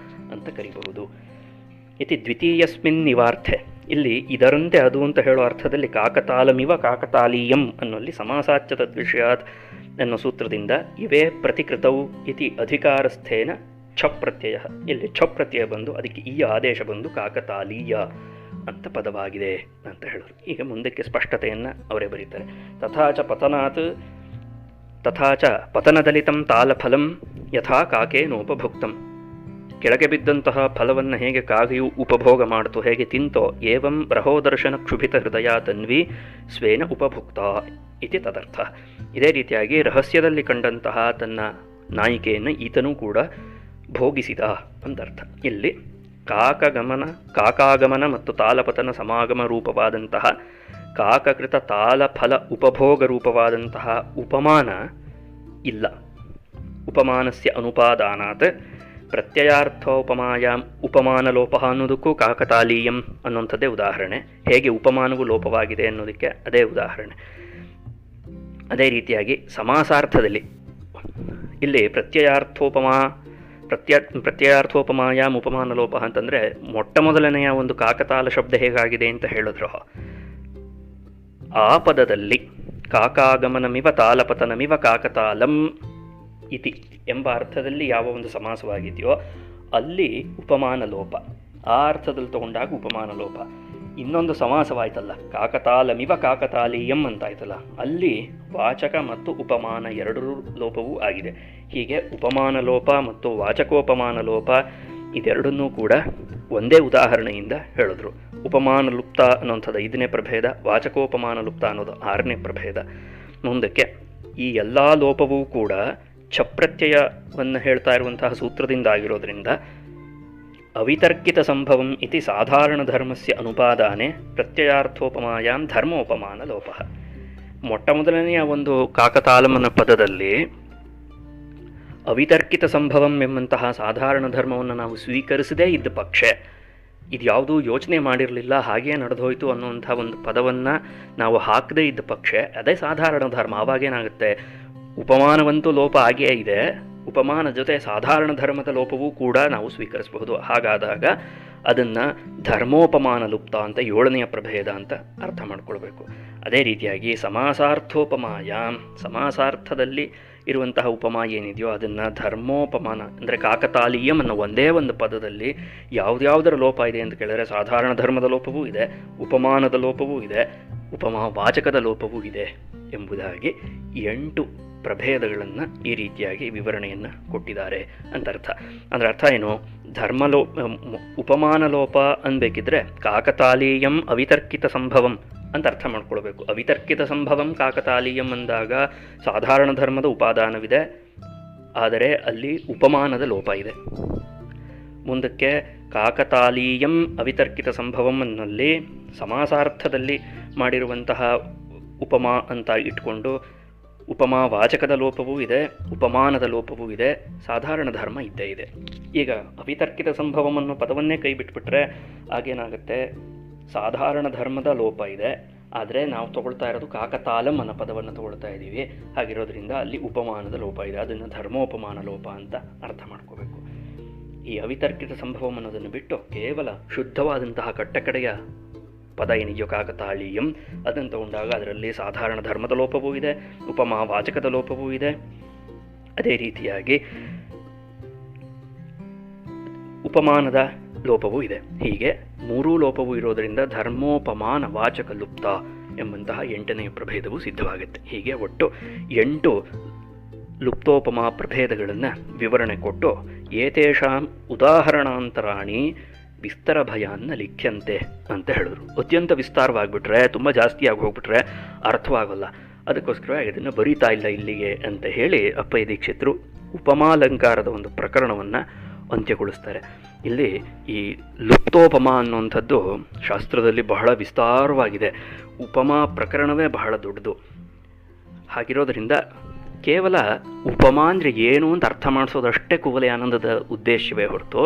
ಅಂತ ಕರಿಬಹುದು. ಇತಿ ದ್ವಿತೀಯಸ್ಮಿನ್ ನಿವಾರ್ಥೆ. ಇಲ್ಲಿ ಇದರಂತೆ ಅದು ಅಂತ ಹೇಳೋ ಅರ್ಥದಲ್ಲಿ ಕಾಕತಾಲಮಿವ ಕಾಕತಾಲೀಯಂ ಅನ್ನೋಲ್ಲಿ ಸಮಾಸಾಚ್ಚ ತದ್ವಿಷಯಾತ್ ಅನ್ನೋ ಸೂತ್ರದಿಂದ ಇವೇ ಪ್ರತಿಕೃತವು ಇತಿ ಅಧಿಕಾರಸ್ಥೇನ ಛಪ್ ಪ್ರತ್ಯಯ. ಇಲ್ಲಿ ಛಪ್ ಪ್ರತ್ಯಯ ಬಂದು ಅದಕ್ಕೆ ಈ ಆದೇಶ ಬಂದು ಕಾಕತಾಲೀಯ ಅಂತ ಪದವಾಗಿದೆ ಅಂತ ಹೇಳಿದ್ರು. ಈಗ ಮುಂದಕ್ಕೆ ಸ್ಪಷ್ಟತೆಯನ್ನು ಅವರೇ ಬರೀತಾರೆ. ತಥಾಚ ಪತನದಲಿತಂ ತಾಲಫಲಂ ಯಥಾ ಕಾಕೇನೋಪಭುಕ್ತಂ. ಕೆಳಗೆ ಬಿದ್ದಂತಹ ಫಲವನ್ನು ಹೇಗೆ ಕಾಗೆಯು ಉಪಭೋಗ ಮಾಡಿತು, ಹೇಗೆ ತಿಂತೋ, ಏವಂ ಬೃಹೋದರ್ಶನ ಕ್ಷುಭಿತ ಹೃದಯ ತನ್ವಿ ಸ್ವೇನ ಉಪಭುಕ್ತ ಇತಿ ತದರ್ಥ. ಇದೇ ರೀತಿಯಾಗಿ ರಹಸ್ಯದಲ್ಲಿ ಕಂಡಂತಹ ತನ್ನ ನಾಯಿಕೆಯನ್ನು ಈತನೂ ಕೂಡ ಭೋಗಿಸಿದ ಅಂತರ್ಥ. ಇಲ್ಲಿ ಕಾಕಾಗಮನ ಮತ್ತು ತಾಲಪತನ ಸಮಾಗಮ ರೂಪವಾದಂತಹ ಕಾಕಕೃತ ತಾಲಫಲ ಉಪಭೋಗ ರೂಪವಾದಂತಹ ಉಪಮಾನ ಇಲ್ಲ. ಉಪಮಾನಸ್ಯ ಅನುಪಾದಾನಾತ್ ಪ್ರತ್ಯಯಾರ್ಥೋಪಮಾಯಾಮ್ ಉಪಮಾನಲೋಪ ಅನ್ನೋದಕ್ಕೂ ಕಾಕತಾಲೀಯಂ ಅನ್ನುವಂಥದ್ದೇ ಉದಾಹರಣೆ. ಹೇಗೆ ಉಪಮಾನವು ಲೋಪವಾಗಿದೆ ಅನ್ನೋದಕ್ಕೆ ಅದೇ ಉದಾಹರಣೆ. ಅದೇ ರೀತಿಯಾಗಿ ಸಮಾಸಾರ್ಥದಲ್ಲಿ ಇಲ್ಲಿ ಪ್ರತ್ಯಯಾರ್ಥೋಪಮಾಯಾಮ್ ಉಪಮಾನಲೋಪ ಅಂತಂದರೆ ಮೊಟ್ಟ ಮೊದಲನೆಯ ಒಂದು ಕಾಕತಾಲ ಶಬ್ದ ಹೇಗಾಗಿದೆ ಅಂತ ಹೇಳಿದ್ರು, ಆ ಪದದಲ್ಲಿ ಕಾಕಾಗಮನಮಿವ ತಾಲಪತನಮಿವ ಕಾಕತಾಲಂ ಇತಿ ಎಂಬ ಅರ್ಥದಲ್ಲಿ ಯಾವ ಒಂದು ಸಮಾಸವಾಗಿದೆಯೋ ಅಲ್ಲಿ ಉಪಮಾನ ಲೋಪ, ಆ ಅರ್ಥದಲ್ಲಿ ತಗೊಂಡಾಗ ಉಪಮಾನ ಲೋಪ. ಇನ್ನೊಂದು ಸಮಾಸವಾಯ್ತಲ್ಲ ಕಾಕತಾಲಮಿವ ಕಾಕತಾಲೀಯಂ ಅಂತಾಯ್ತಲ್ಲ, ಅಲ್ಲಿ ವಾಚಕ ಮತ್ತು ಉಪಮಾನ ಎರಡರೂ ಲೋಪವೂ ಆಗಿದೆ. ಹೀಗೆ ಉಪಮಾನ ಲೋಪ ಮತ್ತು ವಾಚಕೋಪಮಾನ ಲೋಪ ಇದೆರಡನ್ನೂ ಕೂಡ ಒಂದೇ ಉದಾಹರಣೆಯಿಂದ ಹೇಳಿದ್ರು. ಉಪಮಾನ ಲುಪ್ತ ಅನ್ನೋಂಥದ್ದು 5ನೇ ಪ್ರಭೇದ, ವಾಚಕೋಪಮಾನ ಲುಪ್ತ ಅನ್ನೋದು 6ನೇ ಪ್ರಭೇದ. ಮುಂದಕ್ಕೆ ಈ ಎಲ್ಲ ಲೋಪವೂ ಕೂಡ ಛಪ್ರತ್ಯಯವನ್ನು ಹೇಳ್ತಾ ಇರುವಂತಹ ಸೂತ್ರದಿಂದ ಆಗಿರೋದ್ರಿಂದ ಅವಿತರ್ಕಿತ ಸಂಭವಂ ಇತಿ ಸಾಧಾರಣ ಧರ್ಮಸ್ಯ ಅನುಪಾದಾನೆ ಪ್ರತ್ಯಯಾರ್ಥೋಪಮಾಯಾಂ ಧರ್ಮೋಪಮಾನ ಲೋಪ. ಮೊಟ್ಟ ಮೊದಲನೆಯ ಒಂದು ಕಾಕತಾಲಮನ ಪದದಲ್ಲಿ ಅವಿತರ್ಕಿತ ಸಂಭವಂ ಎಂಬಂತಹ ಸಾಧಾರಣ ಧರ್ಮವನ್ನು ನಾವು ಸ್ವೀಕರಿಸದೇ ಇದ್ದ ಪಕ್ಷ, ಇದು ಯಾವುದೂ ಯೋಚನೆ ಮಾಡಿರಲಿಲ್ಲ, ಹಾಗೆಯೇ ನಡೆದೋಯ್ತು ಅನ್ನುವಂಥ ಒಂದು ಪದವನ್ನು ನಾವು ಹಾಕದೇ ಇದ್ದ ಪಕ್ಷ ಅದೇ ಸಾಧಾರಣ ಧರ್ಮ. ಆವಾಗೇನಾಗುತ್ತೆ, ಉಪಮಾನವಂತೂ ಲೋಪ ಆಗೇ ಇದೆ, ಉಪಮಾನ ಜೊತೆ ಸಾಧಾರಣ ಧರ್ಮದ ಲೋಪವೂ ಕೂಡ ನಾವು ಸ್ವೀಕರಿಸಬಹುದು. ಹಾಗಾದಾಗ ಅದನ್ನು ಧರ್ಮೋಪಮಾನ ಲುಪ್ತ ಅಂತ 7ನೆಯ ಪ್ರಭೇದ ಅಂತ ಅರ್ಥ ಮಾಡ್ಕೊಳ್ಬೇಕು. ಅದೇ ರೀತಿಯಾಗಿ ಸಮಾಸಾರ್ಥೋಪಮಾಯ, ಸಮಾಸಾರ್ಥದಲ್ಲಿ ಇರುವಂತಹ ಉಪಮಾ ಏನಿದೆಯೋ ಅದನ್ನು ಧರ್ಮೋಪಮಾನ ಅಂದರೆ ಕಾಕತಾಲೀಯಂ ಅನ್ನೋ ಒಂದೇ ಒಂದು ಪದದಲ್ಲಿ ಯಾವುದ್ಯಾವುದರ ಲೋಪ ಇದೆ ಅಂತ ಕೇಳಿದರೆ ಸಾಧಾರಣ ಧರ್ಮದ ಲೋಪವೂ ಇದೆ, ಉಪಮಾನದ ಲೋಪವೂ ಇದೆ, ಉಪಮಾ ವಾಚಕದ ಲೋಪವೂ ಇದೆ ಎಂಬುದಾಗಿ 8 ಪ್ರಭೇದಗಳನ್ನು ಈ ರೀತಿಯಾಗಿ ವಿವರಣೆಯನ್ನು ಕೊಟ್ಟಿದ್ದಾರೆ ಅಂತ ಅರ್ಥ. ಅಂದರೆ ಅರ್ಥ ಏನು, ಉಪಮಾನ ಲೋಪ ಅನ್ಬೇಕಿದ್ರೆ ಕಾಕತಾಲೀಯಂ ಅವಿತರ್ಕಿತ ಸಂಭವಂ ಅಂತ ಅರ್ಥ ಮಾಡ್ಕೊಳ್ಬೇಕು. ಅವಿತರ್ಕಿತ ಸಂಭವಂ ಕಾಕತಾಲೀಯಂ ಅಂದಾಗ ಸಾಧಾರಣ ಧರ್ಮದ ಉಪಾದಾನವಿದೆ, ಆದರೆ ಅಲ್ಲಿ ಉಪಮಾನದ ಲೋಪ ಇದೆ. ಮುಂದಕ್ಕೆ ಕಾಕತಾಲೀಯಂ ಅವಿತರ್ಕಿತ ಸಂಭವಂ ಅನ್ನಲ್ಲಿ ಸಮಾಸಾರ್ಥದಲ್ಲಿ ಮಾಡಿರುವಂತಹ ಉಪಮಾ ಅಂತ ಇಟ್ಕೊಂಡು ಉಪಮಾ ವಾಚಕದ ಲೋಪವೂ ಇದೆ, ಉಪಮಾನದ ಲೋಪವೂ ಇದೆ, ಸಾಧಾರಣ ಧರ್ಮ ಇದ್ದೇ ಇದೆ. ಈಗ ಅವಿತರ್ಕಿತ ಸಂಭವಂ ಅನ್ನೋ ಪದವನ್ನೇ ಕೈ ಬಿಟ್ಬಿಟ್ರೆ ಆಗೇನಾಗುತ್ತೆ, ಸಾಧಾರಣ ಧರ್ಮದ ಲೋಪ ಇದೆ, ಆದರೆ ನಾವು ತಗೊಳ್ತಾ ಇರೋದು ಕಾಕತಾಲಂ ಅನ್ನೋ ಪದವನ್ನು ತಗೊಳ್ತಾ ಇದ್ದೀವಿ. ಹಾಗಿರೋದ್ರಿಂದ ಅಲ್ಲಿ ಉಪಮಾನದ ಲೋಪ ಇದೆ, ಅದನ್ನು ಧರ್ಮೋಪಮಾನ ಲೋಪ ಅಂತ ಅರ್ಥ ಮಾಡ್ಕೋಬೇಕು. ಈ ಅವಿತರ್ಕಿತ ಸಂಭವಂ ಅನ್ನೋದನ್ನು ಬಿಟ್ಟು ಕೇವಲ ಶುದ್ಧವಾದಂತಹ ಕಟ್ಟಕಡೆಯ ಪದ ಏನಿದೆಯೋ ಕಾಕತಾಳೀಯಂ ಅದನ್ನು ತಗೊಂಡಾಗ ಅದರಲ್ಲಿ ಸಾಧಾರಣ ಧರ್ಮದ ಲೋಪವೂ ಇದೆ, ಉಪಮಾ ವಾಚಕದ ಲೋಪವೂ ಇದೆ, ಅದೇ ರೀತಿಯಾಗಿ ಉಪಮಾನದ ಲೋಪವೂ ಇದೆ. ಹೀಗೆ 3 ಲೋಪವೂ ಇರೋದರಿಂದ ಧರ್ಮೋಪಮಾನ ವಾಚಕ ಲುಪ್ತ ಎಂಬಂತಹ 8ನೇ ಪ್ರಭೇದವು ಸಿದ್ಧವಾಗುತ್ತೆ. ಹೀಗೆ ಒಟ್ಟು 8 ಲುಪ್ತೋಪಮಾ ಪ್ರಭೇದಗಳನ್ನು ವಿವರಣೆ ಕೊಟ್ಟು ಏತೇಷಾಂ ಉದಾಹರಣಾಂತರಾಣಿ ವಿಸ್ತಾರ ಭಯಾನ್ನ ಲಿಖ್ಯಂತೆ ಅಂತ ಹೇಳಿದ್ರು. ಅತ್ಯಂತ ವಿಸ್ತಾರವಾಗಿಬಿಟ್ರೆ, ತುಂಬ ಜಾಸ್ತಿ ಆಗಿ ಹೋಗ್ಬಿಟ್ರೆ ಅರ್ಥವಾಗಲ್ಲ, ಅದಕ್ಕೋಸ್ಕರ ಇದನ್ನು ಬರೀತಾ ಇಲ್ಲ ಇಲ್ಲಿಗೆ ಅಂತ ಹೇಳಿ ಅಪ್ಪಯ್ಯ ದೀಕ್ಷಿತರು ಉಪಮಾಲಂಕಾರದ ಒಂದು ಪ್ರಕರಣವನ್ನು ಅಂತ್ಯಗೊಳಿಸ್ತಾರೆ. ಇಲ್ಲಿ ಈ ಲುಪ್ತೋಪಮಾ ಅನ್ನುವಂಥದ್ದು ಶಾಸ್ತ್ರದಲ್ಲಿ ಬಹಳ ವಿಸ್ತಾರವಾಗಿದೆ, ಉಪಮಾ ಪ್ರಕರಣವೇ ಬಹಳ ದೊಡ್ಡದು. ಹಾಗಿರೋದ್ರಿಂದ ಕೇವಲ ಉಪಮಾ ಅಂದರೆ ಏನು ಅಂತ ಅರ್ಥ ಮಾಡಿಸೋದಷ್ಟೇ ಕುವಲಯಾನಂದದ ಉದ್ದೇಶವೇ ಹೊರತು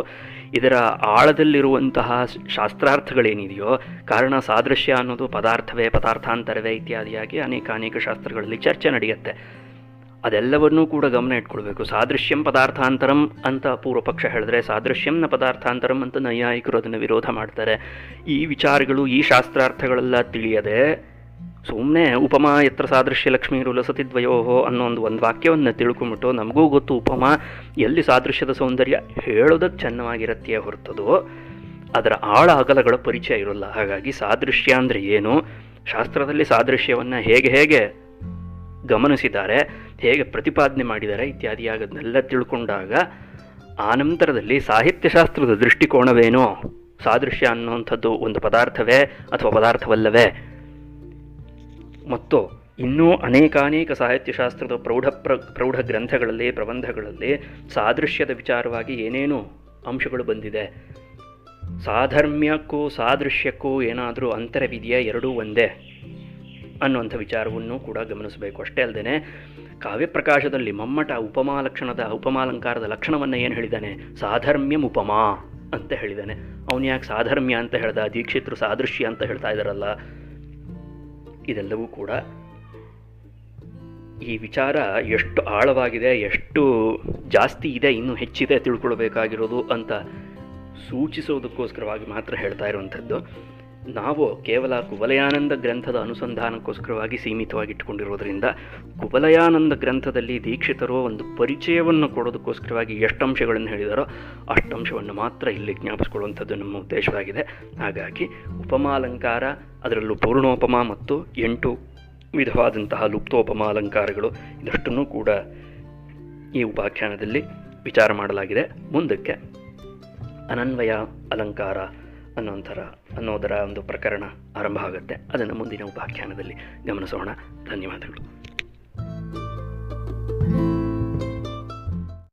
ಇದರ ಆಳದಲ್ಲಿರುವಂತಹ ಶಾಸ್ತ್ರಾರ್ಥಗಳೇನಿದೆಯೋ, ಕಾರಣ ಸಾದೃಶ್ಯ ಅನ್ನೋದು ಪದಾರ್ಥವೇ, ಪದಾರ್ಥಾಂತರವೇ ಇತ್ಯಾದಿಯಾಗಿ ಅನೇಕ ಶಾಸ್ತ್ರಗಳಲ್ಲಿ ಚರ್ಚೆ ನಡೆಯುತ್ತೆ. ಅದೆಲ್ಲವನ್ನೂ ಕೂಡ ಗಮನ ಇಟ್ಕೊಳ್ಬೇಕು. ಸಾದೃಶ್ಯಂ ಪದಾರ್ಥಾಂತರಂ ಅಂತ ಪೂರ್ವಪಕ್ಷ ಹೇಳಿದ್ರೆ, ಸಾದೃಶ್ಯಂನ ಪದಾರ್ಥಾಂತರಂ ಅಂತ ನೈಯಾಯಿಕರು ಅದನ್ನು ವಿರೋಧ ಮಾಡ್ತಾರೆ. ಈ ವಿಚಾರಗಳು, ಈ ಶಾಸ್ತ್ರಾರ್ಥಗಳೆಲ್ಲ ತಿಳಿಯದೆ ಸುಮ್ಮನೆ ಉಪಮಾ ಯತ್ರ ಸಾದೃಶ್ಯ ಲಕ್ಷ್ಮೀರು ಲಸತಿದ್ವಯೋಹೋ ಅನ್ನೋ ಒಂದು ವಾಕ್ಯವನ್ನು ತಿಳ್ಕೊಂಬಿಟ್ಟು ನಮಗೂ ಗೊತ್ತು ಉಪಮಾ ಎಲ್ಲಿ ಸಾದೃಶ್ಯದ ಸೌಂದರ್ಯ ಹೇಳೋದಕ್ಕೆ ಚೆನ್ನಾಗಿರತ್ತೆಯೇ ಹೊರತದು ಅದರ ಆಳ ಅಗಲಗಳ ಪರಿಚಯ ಇರೋಲ್ಲ. ಹಾಗಾಗಿ ಸಾದೃಶ್ಯ ಅಂದರೆ ಏನು, ಶಾಸ್ತ್ರದಲ್ಲಿ ಸಾದೃಶ್ಯವನ್ನು ಹೇಗೆ ಗಮನಿಸಿದ್ದಾರೆ, ಹೇಗೆ ಪ್ರತಿಪಾದನೆ ಮಾಡಿದ್ದಾರೆ ಇತ್ಯಾದಿಯಾಗದನ್ನೆಲ್ಲ ತಿಳ್ಕೊಂಡಾಗ ಆನಂತರದಲ್ಲಿ ಸಾಹಿತ್ಯಶಾಸ್ತ್ರದ ದೃಷ್ಟಿಕೋನವೇನೋ, ಸಾದೃಶ್ಯ ಅನ್ನುವಂಥದ್ದು ಒಂದು ಪದಾರ್ಥವೇ ಅಥವಾ ಪದಾರ್ಥವಲ್ಲವೇ, ಮತ್ತು ಇನ್ನೂ ಅನೇಕ ಸಾಹಿತ್ಯಶಾಸ್ತ್ರದ ಪ್ರೌಢ ಗ್ರಂಥಗಳಲ್ಲಿ, ಪ್ರಬಂಧಗಳಲ್ಲಿ ಸಾದೃಶ್ಯದ ವಿಚಾರವಾಗಿ ಏನೇನು ಅಂಶಗಳು ಬಂದಿದೆ, ಸಾಧರ್ಮ್ಯಕ್ಕೂ ಸಾದೃಶ್ಯಕ್ಕೂ ಏನಾದರೂ ಅಂತರವಿದೆಯೇ, ಎರಡೂ ಒಂದೇ ಅನ್ನುವಂಥ ವಿಚಾರವನ್ನು ಕೂಡ ಗಮನಿಸಬೇಕು. ಅಷ್ಟೇ ಅಲ್ಲದೆ ಕಾವ್ಯಪ್ರಕಾಶದಲ್ಲಿ ಮಮ್ಮಟ ಉಪಮಾಲಂಕಾರದ ಲಕ್ಷಣವನ್ನು ಏನು ಹೇಳಿದ್ದಾನೆ, ಸಾಧರ್ಮ್ಯಂ ಉಪಮಾ ಅಂತ ಹೇಳಿದ್ದಾನೆ. ಅವನು ಯಾಕೆ ಸಾಧರ್ಮ್ಯ ಅಂತ ಹೇಳ್ದ, ದೀಕ್ಷಿತರು ಸಾದೃಶ್ಯ ಅಂತ ಹೇಳ್ತಾ ಇದ್ದಾರಲ್ಲ. ಇದೆಲ್ಲವೂ ಕೂಡ ಈ ವಿಚಾರ ಎಷ್ಟು ಆಳವಾಗಿದೆ, ಎಷ್ಟು ಜಾಸ್ತಿ ಇದೆ, ಇನ್ನೂ ಹೆಚ್ಚಿದೆ ತಿಳ್ಕೊಳ್ಬೇಕಾಗಿರೋದು ಅಂತ ಸೂಚಿಸೋದಕ್ಕೋಸ್ಕರವಾಗಿ ಮಾತ್ರ ಹೇಳ್ತಾ ಇರುವಂಥದ್ದು. ನಾವು ಕೇವಲ ಕುವಲಯಾನಂದ ಗ್ರಂಥದ ಅನುಸಂಧಾನಕ್ಕೋಸ್ಕರವಾಗಿ ಸೀಮಿತವಾಗಿ ಇಟ್ಕೊಂಡಿರೋದ್ರಿಂದ ಕುವಲಯಾನಂದ ಗ್ರಂಥದಲ್ಲಿ ದೀಕ್ಷಿತರು ಒಂದು ಪರಿಚಯವನ್ನು ಕೊಡೋದಕ್ಕೋಸ್ಕರವಾಗಿ ಎಷ್ಟು ಅಂಶಗಳನ್ನು ಹೇಳಿದಾರೋ ಅಷ್ಟು ಅಂಶವನ್ನು ಮಾತ್ರ ಇಲ್ಲಿ ಜ್ಞಾಪಿಸ್ಕೊಳ್ಳುವಂಥದ್ದು ನಮ್ಮ ಉದ್ದೇಶವಾಗಿದೆ. ಹಾಗಾಗಿ ಉಪಮಾಲಂಕಾರ, ಅದರಲ್ಲೂ ಪೂರ್ಣೋಪಮಾ ಮತ್ತು 8 ವಿಧವಾದಂತಹ ಲುಪ್ತೋಪಮಾಲಂಕಾರಗಳು ಇದಷ್ಟನ್ನು ಕೂಡ ಈ ಉಪಾಖ್ಯಾನದಲ್ಲಿ ವಿಚಾರ ಮಾಡಲಾಗಿದೆ. ಮುಂದಕ್ಕೆ ಅನನ್ವಯ ಅಲಂಕಾರ ಅನ್ನೋದರ ಒಂದು ಪ್ರಕರಣ ಆರಂಭ ಆಗುತ್ತೆ. ಅದನ್ನು ಮುಂದಿನ ಉಪಾಖ್ಯಾನದಲ್ಲಿ ಗಮನಿಸೋಣ. ಧನ್ಯವಾದಗಳು.